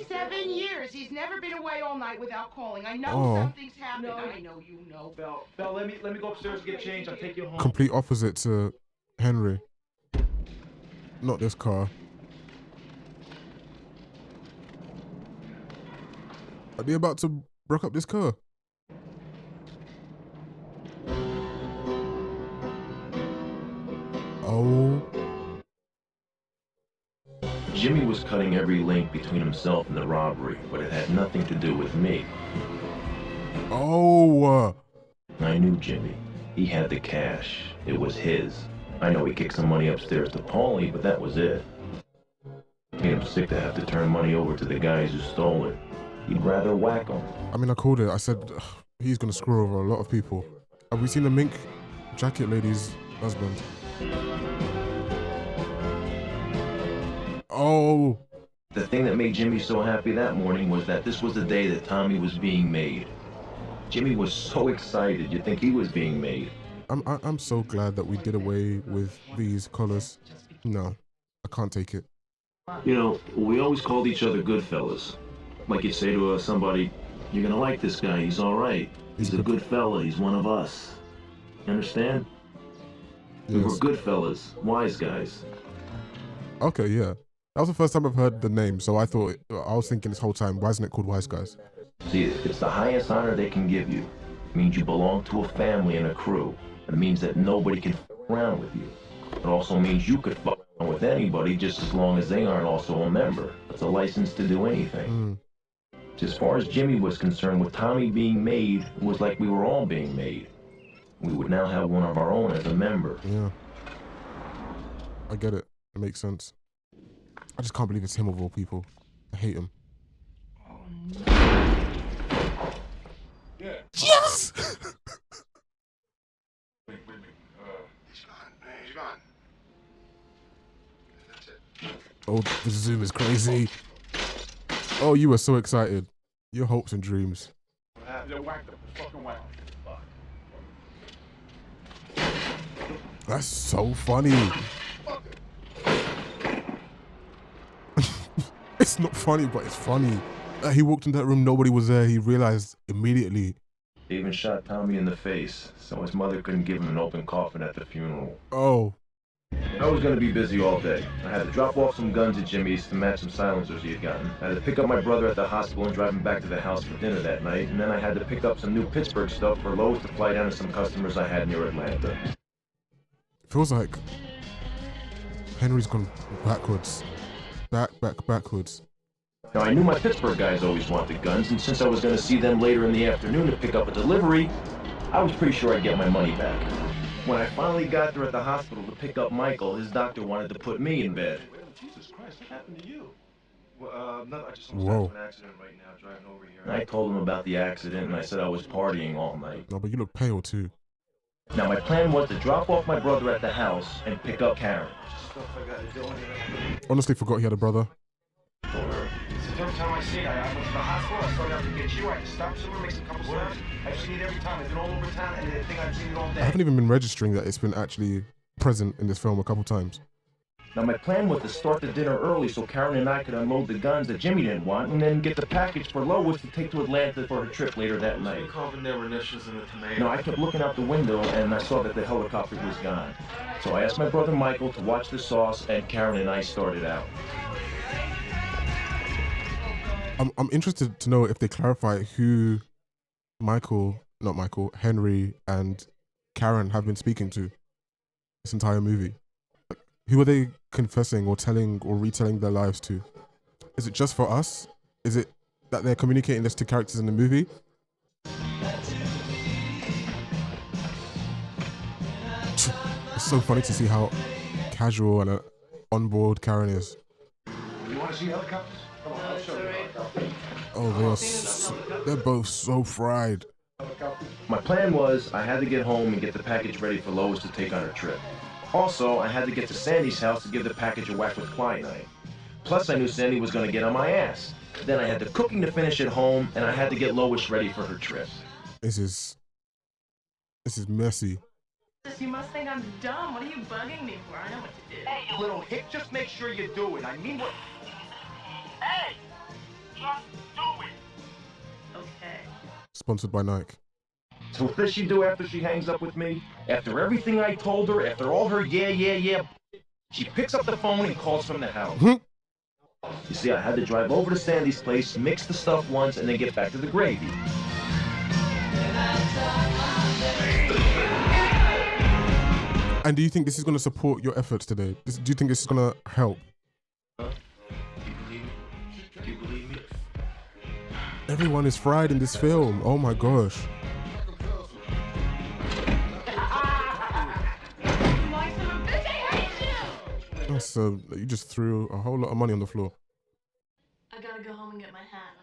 7 years. He's never been away all night without calling. I know Oh. something's happened. I know you know. Belle, let me go upstairs and get changed. I'll take you home. Complete opposite to Henry. Not this car. Are they about to break up this car? Oh. Jimmy was cutting every link between himself and the robbery, but it had nothing to do with me. Oh. I knew Jimmy. He had the cash. It was his. I know he kicked some money upstairs to Paulie, but that was it. Made him sick to have to turn money over to the guys who stole it. He'd rather whack them. I mean, I called it. I said, he's going to screw over a lot of people. Have we seen the mink jacket lady's husband? Oh. The thing that made Jimmy so happy that morning was that this was the day that Tommy was being made. Jimmy was so excited, you'd think he was being made. I'm so glad that we did away with these colors. No, I can't take it. You know, we always called each other GOODFELLAS. Like you say to somebody, you're gonna like this guy, he's all right. He's a good fella, he's one of us. You understand? Yes. We were good fellas, wise guys. Okay, yeah. That was the first time I've heard the name, so I was thinking this whole time, why isn't it called Wise Guys? See, it's the highest honor they can give you. It means you belong to a family and a crew. It means that nobody can f around with you. It also means you could fuck around with anybody just as long as they aren't also a member. It's a license to do anything. As far as Jimmy was concerned, with Tommy being made, it was like we were all being made. We would now have one of our own as a member. Yeah. I get it. It makes sense. I just can't believe it's him of all people. I hate him. Oh, no. Yeah. Yes! Wait. He's gone. Oh, the zoom is crazy. Oh, you were so excited. Your hopes and dreams. That's so funny. It's not funny, but it's funny. He walked into that room, nobody was there. He realized immediately. They even shot Tommy in the face, so his mother couldn't give him an open coffin at the funeral. Oh. I was gonna be busy all day. I had to drop off some guns at Jimmy's to match some silencers he had gotten. I had to pick up my brother at the hospital and drive him back to the house for dinner that night, and then I had to pick up some new Pittsburgh stuff for Lowe's to fly down to some customers I had near Atlanta. Feels like Henry's gone backwards. Backwards. Now, I knew my Pittsburgh guys always wanted guns, and since I was going to see them later in the afternoon to pick up a delivery, I was pretty sure I'd get my money back. When I finally got there at the hospital to pick up Michael, his doctor wanted to put me in bed. Jesus Christ, what happened to you? Well, no, I just Whoa. have an accident right now driving over here. I told him about the accident, and I said I was partying all night. No, but you look pale too. Now, my plan was to drop off my brother at the house and pick up Karen. Honestly, forgot he had a brother. It's the third time I see it. I went to the hospital, I started out to get you, I had to stop somewhere, make some couple stops. I've seen it every time. I've been all over town, and I think I've seen it all day. I haven't even been registering that it's been actually present in this film a couple times. Now, my plan was to start the dinner early so Karen and I could unload the guns that Jimmy didn't want and then get the package for Lois to take to Atlanta for her trip later that night. Carving their initials in the tomato. Now, I kept looking out the window and I saw that the helicopter was gone. So I asked my brother Michael to watch the sauce, and Karen and I started out. I'm interested to know if they clarify who Henry and Karen have been speaking to this entire movie. Like, who are they confessing or telling or retelling their lives to? Is it just for us? Is it that they're communicating this to characters in the movie? It's so funny to see how casual and on board Karen is. You want to see helicopters? Come on, I'll show you. Oh, they're both so fried. My plan was I had to get home and get the package ready for Lois to take on her trip. Also, I had to get to Sandy's house to give the package a whack with quinine. Plus, I knew Sandy was going to get on my ass. Then I had the cooking to finish at home, and I had to get Lois ready for her trip. This is messy. You must think I'm dumb. What are you bugging me for? I know what to do. Hey, you little hick, just make sure you do it. I mean what... Hey! Just do it! Okay. Sponsored by Nike. So what does she do after she hangs up with me? After everything I told her, after all her yeah, she picks up the phone and calls from the house. You see, I had to drive over to Sandy's place, mix the stuff once, and then get back to the gravy. And do you think this is going to support your efforts today? Do you think this is going to help? Do you believe me? Do you believe me? Everyone is fried in this film. Oh my gosh. So you just threw a whole lot of money on the floor. I gotta go home and get my hat.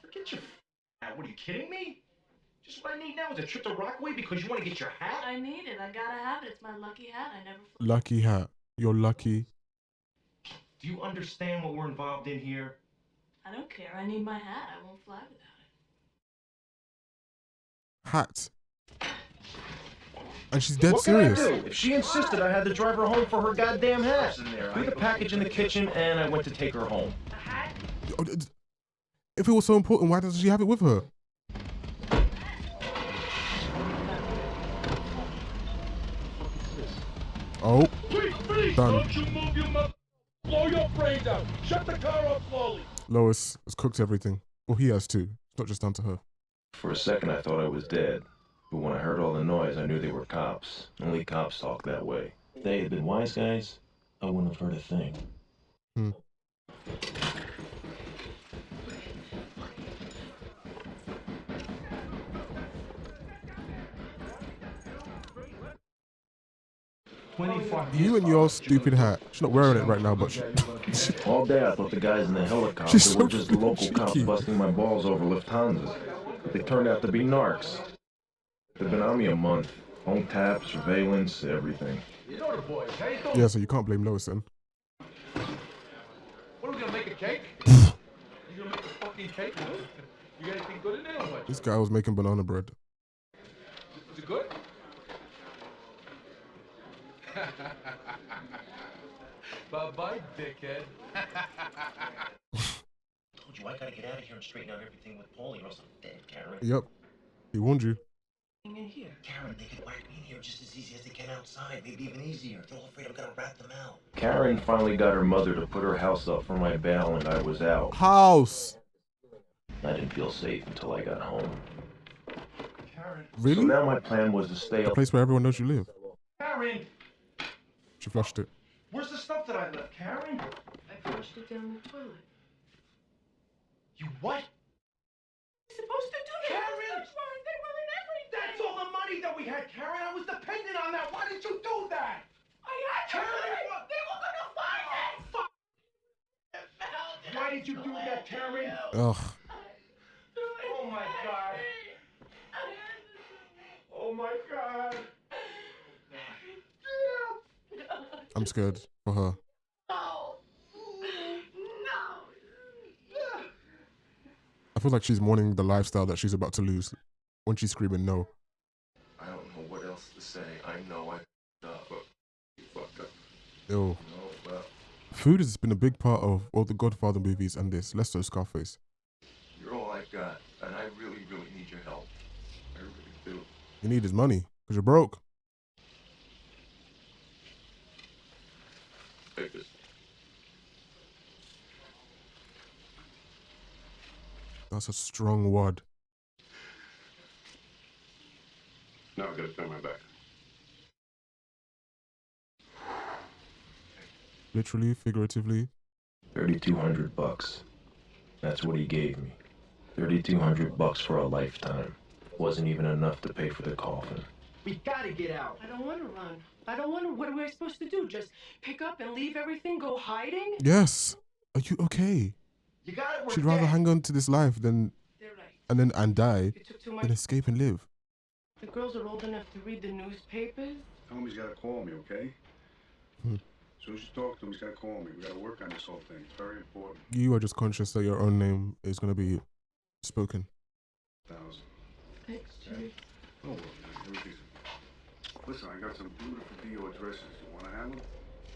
Forget your hat. What, are you kidding me? Just what I need now is a trip to Rockaway because you want to get your hat? I need it. I gotta have it. It's my lucky hat. I never... Lucky hat. You're lucky. Do you understand what we're involved in here? I don't care. I need my hat. I won't fly without it. Hat. And she's dead serious. What can I do? If she insisted, I had to drive her home for her goddamn hat. Leave the package in the kitchen, and I went to take her home. If it was so important, why doesn't she have it with her? Oh, done. Don't you move your mouth. Blow your brains out. Shut the car off slowly. Lois has cooked everything. Well, he has too. It's not just down to her. For a second, I thought I was dead. But when I heard all the noise, I knew they were cops. Only cops talk that way. If they had been wise guys, I wouldn't have heard a thing. You and your stupid hat. She's not wearing it right now, but all day I thought the guys in the helicopter were just local cops busting my balls over Lufthansa. But they turned out to be narcs. They've been on me a month. Phone taps, surveillance, everything. Yeah, so you can't blame Lois then. What are we gonna make a cake? You gonna make a fucking cake? You got anything good in there or what? This guy was making banana bread. Is it good? Bye-bye, dickhead. Told you I gotta get out of here and straighten out everything with Paulie or else I'm dead, Karen. Yep. He warned you. In here. Karen, they could whack me in here just as easy as they can outside. Maybe even easier. They're all afraid I'm gonna rat them out. Karen finally got her mother to put her house up for my bail and I was out. House! I didn't feel safe until I got home. Karen. Really? So now my plan was to stay The up. place where everyone knows you live. Karen! She flushed it. Where's the stuff that I left, Karen? I flushed it down the toilet. You what? Supposed to do that? Karen! They were in everything. That's all the money that we had, Karen. I was dependent on that. Why did you do that? I had to. Karen, what? They were gonna find it. Fuck. Why did you do that, Karen? Ugh. Oh my God. Oh my God. I'm scared for her. No. I feel like she's mourning the lifestyle that she's about to lose when she's screaming no. I don't know what else to say. I know I fucked up, but you fucked up. Ew. No, well, Food has been a big part of all the Godfather movies and this, less so Scarface. you're all I got, and I really, really need your help. I really do. You need his money, because you're broke. Take this. That's a strong word. Now I gotta turn my back. Literally, figuratively. $3,200. That's what he gave me. $3,200 for a lifetime. Wasn't even enough to pay for the coffin. We gotta get out. I don't want to run. I don't want to. What are we supposed to do? Just pick up and leave everything? Go hiding? Yes. Are you okay? You got it. We're She'd rather dead. hang on to this life than They're right. and die You took too much. than escape and live. The girls are old enough to read the newspapers. Tell him he's gotta call me, okay? Hmm. As soon as you talk to him, he's gotta call me. We gotta work on this whole thing. It's very important. You are just conscious that your own name is going to be spoken. 1,000. Thanks, Jimmy. Don't worry, man. Everything's... Listen, I got some beautiful DO addresses. You wanna have them?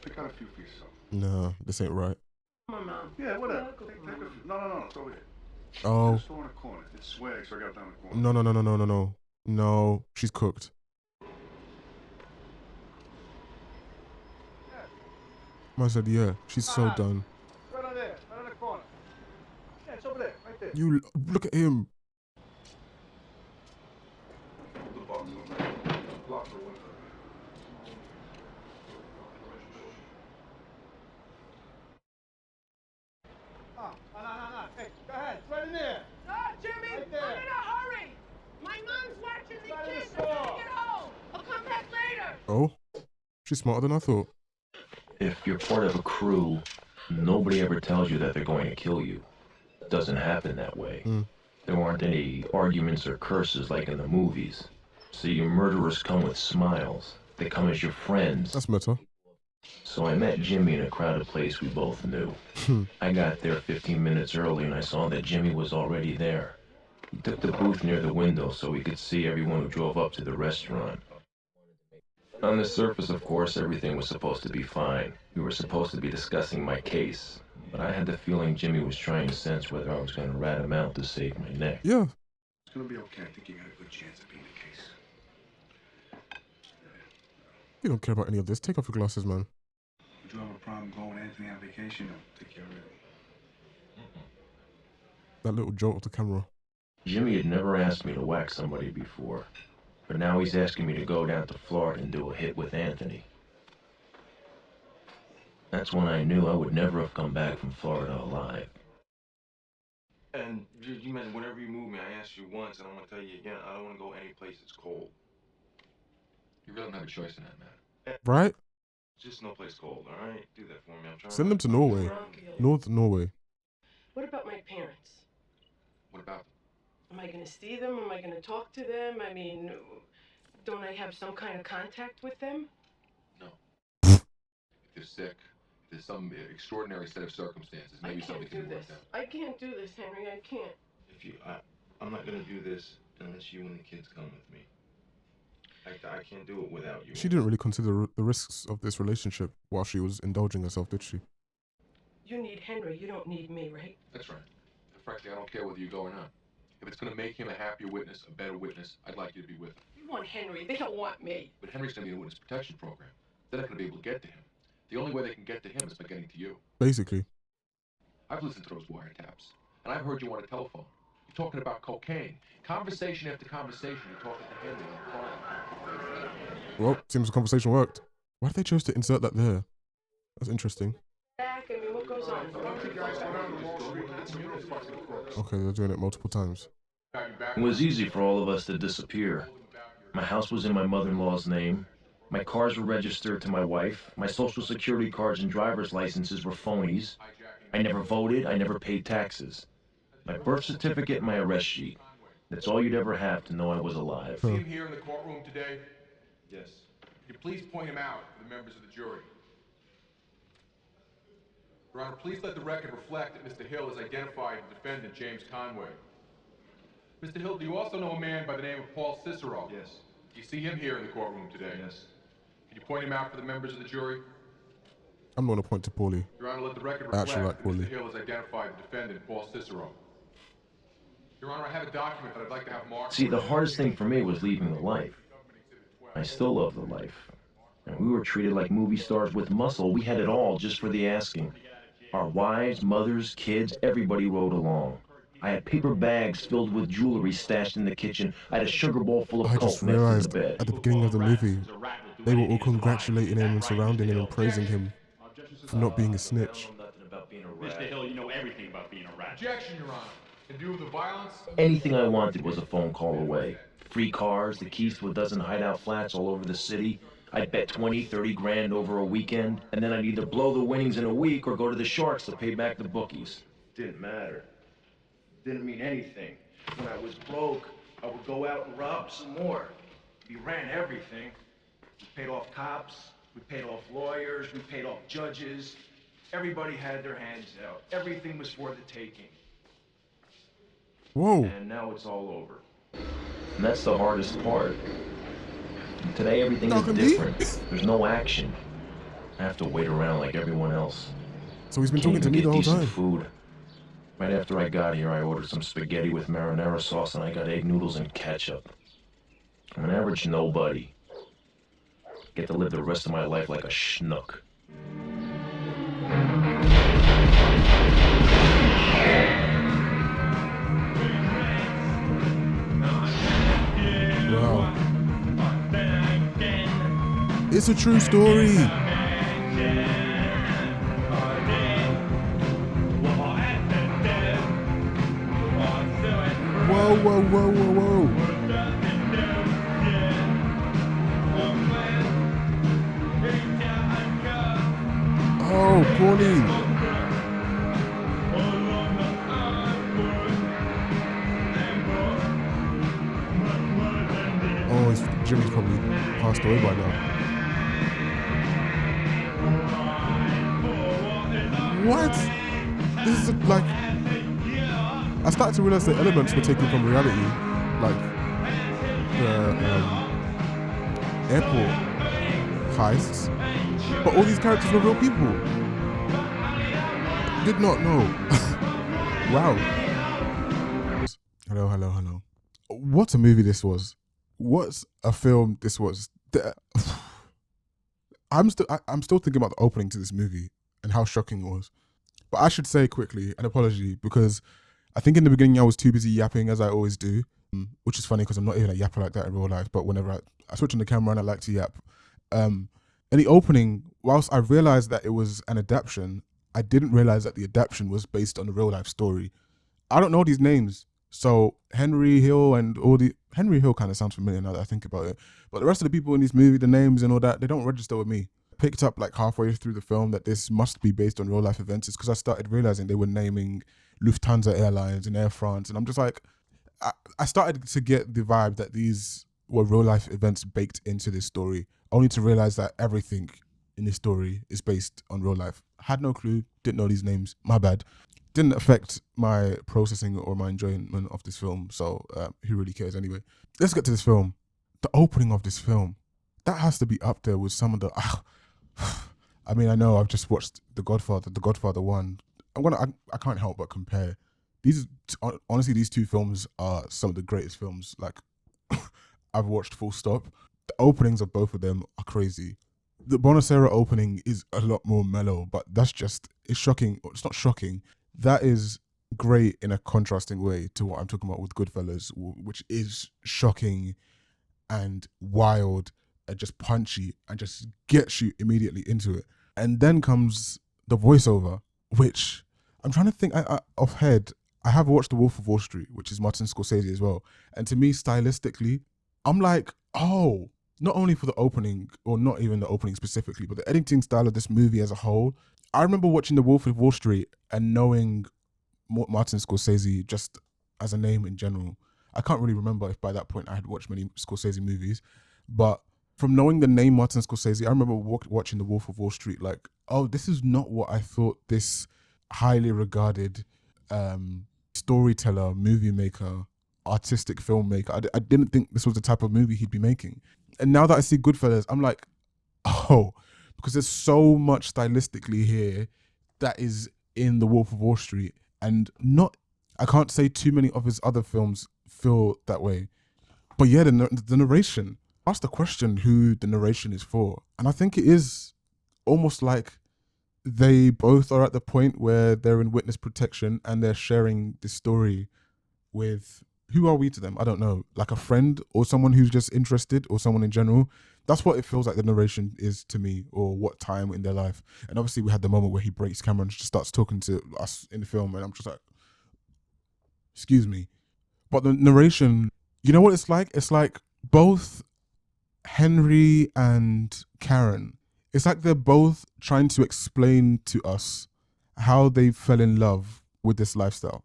Pick out a few for yourself. Nah, this ain't right. Come on, Mom. Yeah, whatever. Yeah, go Take for a it. few. No, it's over here. Oh. It's store in the corner. It's swag, so I got it down the corner. No. No, she's cooked. I said, yeah, she's so done. Right on there. Right on the corner. Yeah, it's over there. Right there. You look at him. The box over there. Lock the window. No. Hey, go ahead. It's right in there. No, Jimmy, Right there. I'm in a hurry. My mom's watching the Right in the kids. I gotta store. get home. I'll come back later. Oh, she's smarter than I thought. If you're part of a crew, nobody ever tells you that they're going to kill you. It doesn't happen that way. There aren't any arguments or curses like in the movies. See, your murderers come with smiles. They come as your friends. That's meta. So I met Jimmy in a crowded place we both knew. I got there 15 minutes early and I saw that Jimmy was already there. He took the booth near the window so he could see everyone who drove up to the restaurant. On the surface, of course, everything was supposed to be fine. We were supposed to be discussing my case. But I had the feeling Jimmy was trying to sense whether I was going to rat him out to save my neck. Yeah. It's gonna be okay. I think you got a good chance of being the case. You don't care about any of this. Take off your glasses, man. Would you have a problem going with Anthony on vacation? I'll take care of it. That little jolt of the camera. Jimmy had never asked me to whack somebody before. But now he's asking me to go down to Florida and do a hit with Anthony. That's when I knew I would never have come back from Florida alive. And you mentioned whenever you move me, I asked you once, and I'm gonna tell you again, I don't wanna go any place that's cold. You really don't have a choice in that, man. Right? Just no place cold, alright? Do that for me. I'm trying Send them to Norway. North Norway. What about my parents? What about them? Am I going to see them? Am I going to talk to them? I mean, don't I have some kind of contact with them? No. If they're sick, There's some extraordinary set of circumstances. Maybe something can be worked out. I can't do this, Henry. I can't. I'm not gonna do this unless you and the kids come with me. I can't do it without you. She didn't really consider the risks of this relationship while she was indulging herself, did she? You need Henry. You don't need me, right? That's right. And frankly, I don't care whether you go or not. If it's going to make him a happier witness, a better witness, I'd like you to be with him. You want Henry. They don't want me. But Henry's going to be in a witness protection program. They're not going to be able to get to him. The only way they can get to him is by getting to you. Basically. I've listened to those wiretaps, and I've heard you on a telephone. You're talking about cocaine. Conversation after conversation, you're talking to Henry on the phone. Well, seems the conversation worked. Why did they choose to insert that there? That's interesting. Back. I mean, what goes on? Okay, they're doing it multiple times. It was easy for all of us to disappear. My house was in my mother-in-law's name. My cars were registered to my wife. My social security cards and driver's licenses were phonies. I never voted. I never paid taxes. My birth certificate and my arrest sheet. That's all you'd ever have to know I was alive. See him here in the courtroom today? Yes. Could you please point him out to the members of the jury? Your Honor, please let the record reflect that Mr. Hill has identified the defendant, James Conway. Mr. Hill, do you also know a man by the name of Paul Cicero? Yes. Do you see him here in the courtroom today? Yes. Can you point him out for the members of the jury? I'm going to point to Paulie. Your Honor, let the record I reflect actually like that Mr. Paulie. Hill has identified the defendant, Paul Cicero. Your Honor, I have a document that I'd like to have marked. See, the hardest thing for me was leaving the life. I still love the life. And we were treated like movie stars with muscle. We had it all just for the asking. Our wives, mothers, kids, everybody rode along. I had paper bags filled with jewelry stashed in the kitchen. I had a sugar bowl full of I coke just next to realized the bed. at the beginning of the movie, they were all congratulating him and surrounding him and praising him for not being a snitch. Mr. Hill, you know everything about being a rat. Objection, Your Honor. In view of the violence... Anything I wanted was a phone call away. Free cars, the keys to a dozen hideout flats all over the city. I'd bet 20, 30 grand over a weekend, and then I'd either blow the winnings in a week or go to the Sharks to pay back the bookies. Didn't matter. Didn't mean anything. When I was broke, I would go out and rob some more. We ran everything. We paid off cops, we paid off lawyers, we paid off judges. Everybody had their hands out. Everything was for the taking. Whoa. And now it's all over. And that's the hardest part. Today everything is different. There's no action. I have to wait around like everyone else. So he's been talking to me the whole time. Food. Right after I got here, I ordered some spaghetti with marinara sauce and I got egg noodles and ketchup. I'm an average nobody. Get to live the rest of my life like a schnook. Wow. It's a true story. Whoa, whoa, whoa, whoa, whoa. Oh, Paulie. Oh, Jimmy's probably passed away by now. What? This is like... I started to realize the elements were taken from reality. Like the airport heists. But all these characters were real people. Did not know. Wow. Hello, hello, hello. What a movie this was. What a film this was. I'm still thinking about the opening to this movie and how shocking it was. But I should say quickly an apology because I think in the beginning I was too busy yapping as I always do, which is funny because I'm not even a yapper like that in real life. But whenever I switch on the camera and I like to yap. In the opening, whilst I realized that it was an adaptation, I didn't realize that the adaptation was based on a real life story. I don't know these names. So Henry Hill and Henry Hill kind of sounds familiar now that I think about it. But the rest of the people in this movie, the names and all that, they don't register with me. Picked up like halfway through the film that this must be based on real life events. It's because I started realizing they were naming Lufthansa Airlines and Air France. And I'm just like, I started to get the vibe that these were real life events baked into this story, only to realize that everything in this story is based on real life. Had no clue, didn't know these names, my bad. Didn't affect my processing or my enjoyment of this film, so who really cares anyway? Let's get to this film. The opening of this film, that has to be up there with some of the... I mean, I know I've just watched The Godfather 1. I can't help but compare. Honestly, these two films are some of the greatest films like I've watched, full stop. The openings of both of them are crazy. The Bonacera opening is a lot more mellow, but it's shocking. It's not shocking. That is great in a contrasting way to what I'm talking about with Goodfellas, which is shocking and wild and just punchy and just gets you immediately into it. And then comes the voiceover, which I'm trying to think off head. I have watched The Wolf of Wall Street, which is Martin Scorsese as well. And to me, stylistically, I'm like, oh, not only for the opening, or not even the opening specifically, but the editing style of this movie as a whole. I remember watching The Wolf of Wall Street and knowing Martin Scorsese just as a name in general. I can't really remember if by that point I had watched many Scorsese movies, but from knowing the name Martin Scorsese, I remember watching The Wolf of Wall Street like, oh, this is not what I thought this highly regarded storyteller, movie maker, artistic filmmaker. I didn't think this was the type of movie he'd be making. And now that I see Goodfellas, I'm like, oh, because there's so much stylistically here that is in The Wolf of Wall Street, and I can't say too many of his other films feel that way. But yeah, the narration. Ask the question who the narration is for, and I think it is almost like they both are at the point where they're in witness protection and they're sharing this story with, who are we to them? I don't know, like a friend or someone who's just interested or someone in general. That's what it feels like the narration is to me, or what time in their life. And obviously we had the moment where he breaks camera and just starts talking to us in the film, and I'm just like, excuse me. But the narration, you know what it's like? It's like both Henry and Karen, it's like they're both trying to explain to us how they fell in love with this lifestyle,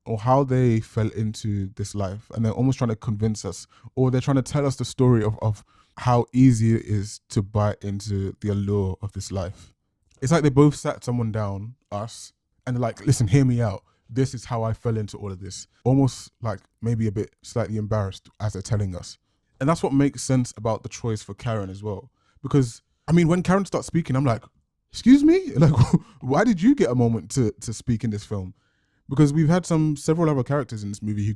or how they fell into this life, and they're almost trying to convince us, or they're trying to tell us the story of how easy it is to buy into the allure of this life. It's like they both sat someone down, us, and they're like, listen, hear me out. This is how I fell into all of this. Almost like maybe a bit slightly embarrassed as they're telling us. And that's what makes sense about the choice for Karen as well. Because, I mean, when Karen starts speaking, I'm like, excuse me? Like, why did you get a moment to speak in this film? Because we've had several other characters in this movie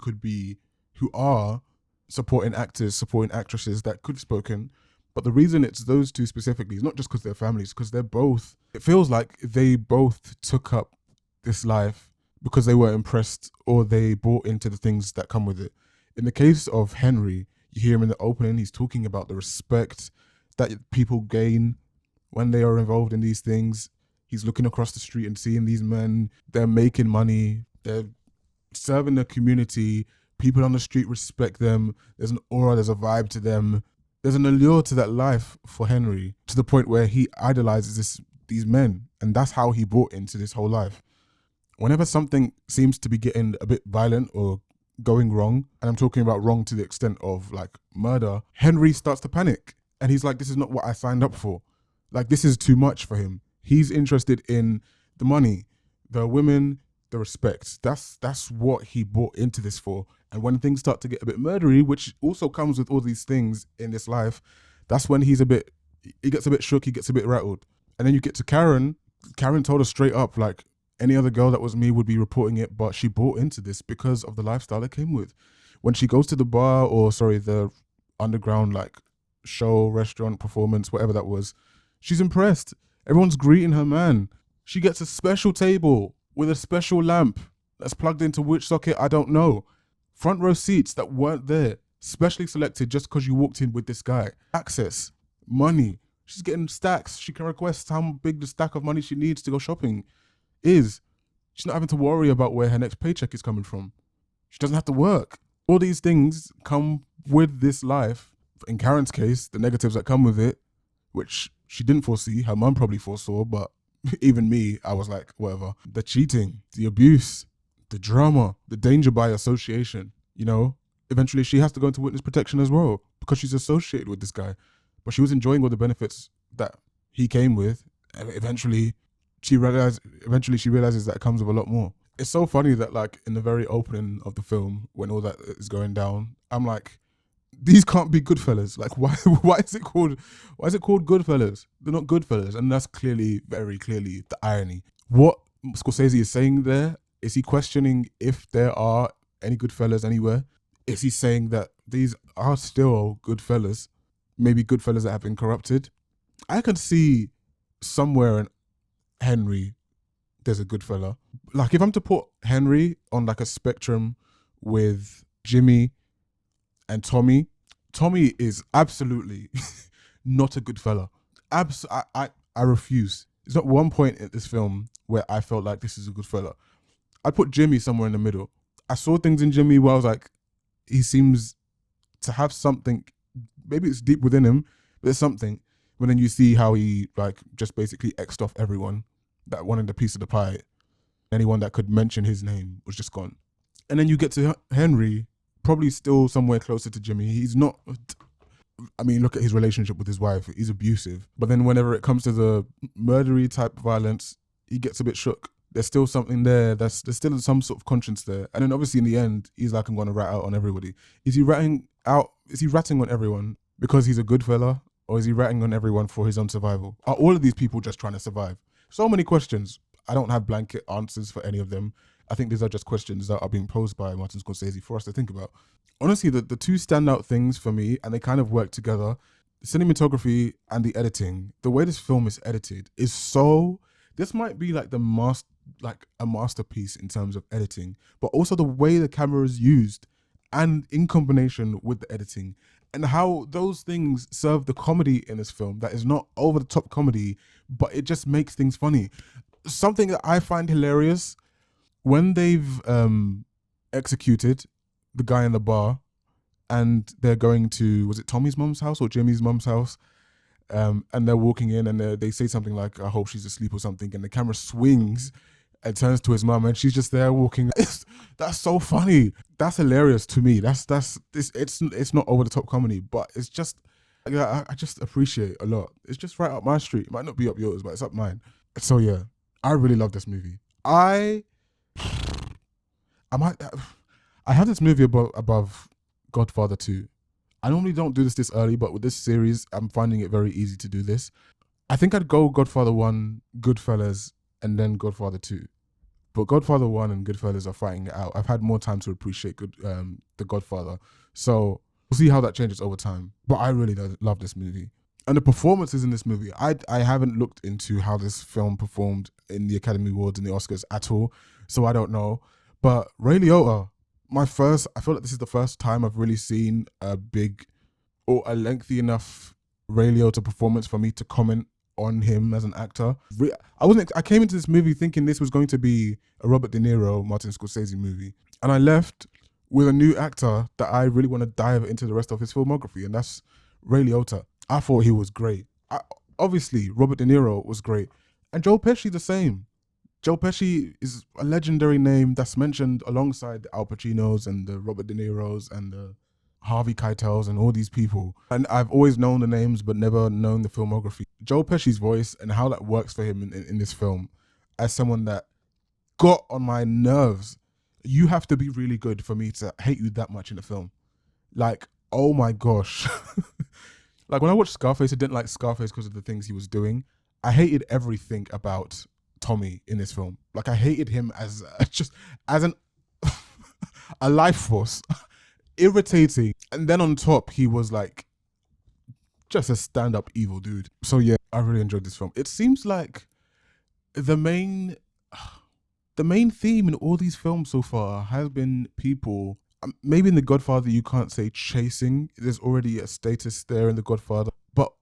who are supporting actors, supporting actresses that could have spoken. But the reason it's those two specifically is not just because they're families, because it feels like they both took up this life because they were impressed, or they bought into the things that come with it. In the case of Henry, you hear him in the opening, he's talking about the respect that people gain when they are involved in these things. He's looking across the street and seeing these men, they're making money, they're serving the community, people on the street respect them, there's an aura, there's a vibe to them. There's an allure to that life for Henry, to the point where he idolizes these men, and that's how he bought into this whole life. Whenever something seems to be getting a bit violent or going wrong, and I'm talking about wrong to the extent of like murder, Henry starts to panic, and he's like, this is not what I signed up for. Like, this is too much for him. He's interested in the money, the women, the respect. That's what he bought into this for. And when things start to get a bit murdery, which also comes with all these things in this life, that's when he gets a bit shook, he gets a bit rattled. And then you get to Karen. Karen told us straight up, like, any other girl that was me would be reporting it, but she bought into this because of the lifestyle it came with. When she goes to the bar, the underground like show, restaurant, performance, whatever that was, she's impressed. Everyone's greeting her man. She gets a special table with a special lamp that's plugged into which socket, I don't know. Front row seats that weren't there, specially selected just because you walked in with this guy. Access, money. She's getting stacks. She can request how big the stack of money she needs to go shopping is. She's not having to worry about where her next paycheck is coming from. She doesn't have to work. All these things come with this life. In Karen's case, the negatives that come with it, which she didn't foresee, her mum probably foresaw, but even me, I was like, whatever. The cheating, the abuse, the drama, the danger by association, you know? Eventually she has to go into witness protection as well because she's associated with this guy. But she was enjoying all the benefits that he came with, and eventually she realizes that it comes with a lot more. It's so funny that like in the very opening of the film, when all that is going down, I'm like, these can't be Goodfellas. Like, why is it called Goodfellas? They're not Goodfellas, and that's very clearly the irony. What Scorsese is saying there is he questioning if there are any Goodfellas anywhere. Is he saying that these are still Goodfellas, maybe Goodfellas that have been corrupted? I can see somewhere in Henry there's a Goodfella. Like if I'm to put Henry on like a spectrum with Jimmy and Tommy is absolutely not a good fella. I refuse. There's not one point in this film where I felt like this is a good fella. I'd put Jimmy somewhere in the middle. I saw things in Jimmy where I was like, he seems to have something, maybe it's deep within him, but there's something. But then you see how he like just basically X'd off everyone that wanted a piece of the pie. Anyone that could mention his name was just gone. And then you get to Henry, probably still somewhere closer to Jimmy. He's not, I mean, look at his relationship with his wife. He's abusive. But then whenever it comes to the murdery type violence, he gets a bit shook. There's still something there. There's still some sort of conscience there. And then obviously in the end, he's like, I'm going to rat out on everybody. Is he ratting on everyone because he's a good fella? Or is he ratting on everyone for his own survival? Are all of these people just trying to survive? So many questions. I don't have blanket answers for any of them. I think these are just questions that are being posed by Martin Scorsese for us to think about. Honestly, the two standout things for me, and they kind of work together, the cinematography and the editing. The way this film is edited is so, this might be like a masterpiece in terms of editing, but also the way the camera is used and in combination with the editing and how those things serve the comedy in this film that is not over the top comedy, but it just makes things funny. Something that I find hilarious, when they've executed the guy in the bar and they're going to, was it Tommy's mum's house or Jimmy's mum's house? And they're walking in and they say something like, I hope she's asleep or something. And the camera swings and turns to his mum and she's just there walking. That's so funny. That's hilarious to me. It's not over the top comedy, but it's just, I just appreciate a lot. It's just right up my street. It might not be up yours, but it's up mine. So yeah, I really love this movie. I have this movie above Godfather 2. I normally don't do this early, but with this series, I'm finding it very easy to do this. I think I'd go Godfather 1, Goodfellas, and then Godfather 2. But Godfather 1 and Goodfellas are fighting it out. I've had more time to appreciate The Godfather. So we'll see how that changes over time. But I really love this movie. And the performances in this movie, I haven't looked into how this film performed in the Academy Awards and the Oscars at all, so I don't know. But Ray Liotta, I feel like this is the first time I've really seen a big or a lengthy enough Ray Liotta performance for me to comment on him as an actor. I came into this movie thinking this was going to be a Robert De Niro, Martin Scorsese movie, and I left with a new actor that I really want to dive into the rest of his filmography, and that's Ray Liotta. I thought he was great. Obviously, Robert De Niro was great. And Joe Pesci the same. Joe Pesci is a legendary name that's mentioned alongside the Al Pacinos and the Robert De Niros and the Harvey Keitels and all these people. And I've always known the names but never known the filmography. Joe Pesci's voice and how that works for him in this film, as someone that got on my nerves, you have to be really good for me to hate you that much in the film. Like, oh my gosh. Like when I watched Scarface, I didn't like Scarface because of the things he was doing. I hated everything about Tommy in this film. Like I hated him as a life force, irritating. And then on top, he was like just a stand-up evil dude. So yeah, I really enjoyed this film. It seems like the main theme in all these films so far has been people. Maybe in The Godfather, you can't say chasing. There's already a status there in The Godfather. But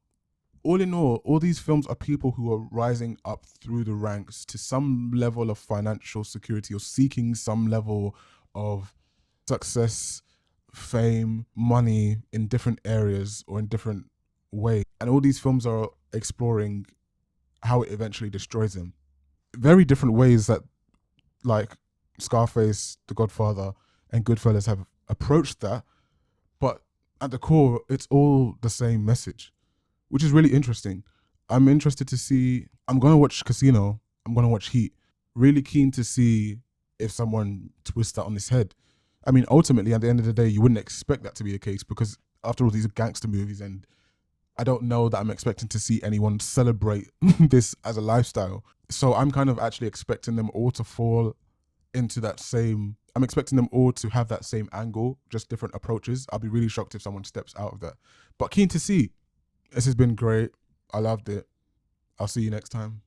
all in all these films are people who are rising up through the ranks to some level of financial security or seeking some level of success, fame, money in different areas or in different ways. And all these films are exploring how it eventually destroys them. Very different ways that like Scarface, The Godfather, and Goodfellas have approached that, but at the core, it's all the same message, which is really interesting. I'm interested to see. I'm gonna watch Casino. I'm gonna watch Heat. Really keen to see if someone twists that on his head. I mean, ultimately, at the end of the day, you wouldn't expect that to be the case because after all, these are gangster movies, and I don't know that I'm expecting to see anyone celebrate this as a lifestyle. So I'm kind of actually expecting them all to fall into that same. I'm expecting them all to have that same angle, just different approaches. I'll be really shocked if someone steps out of that. But keen to see. This has been great. I loved it. I'll see you next time.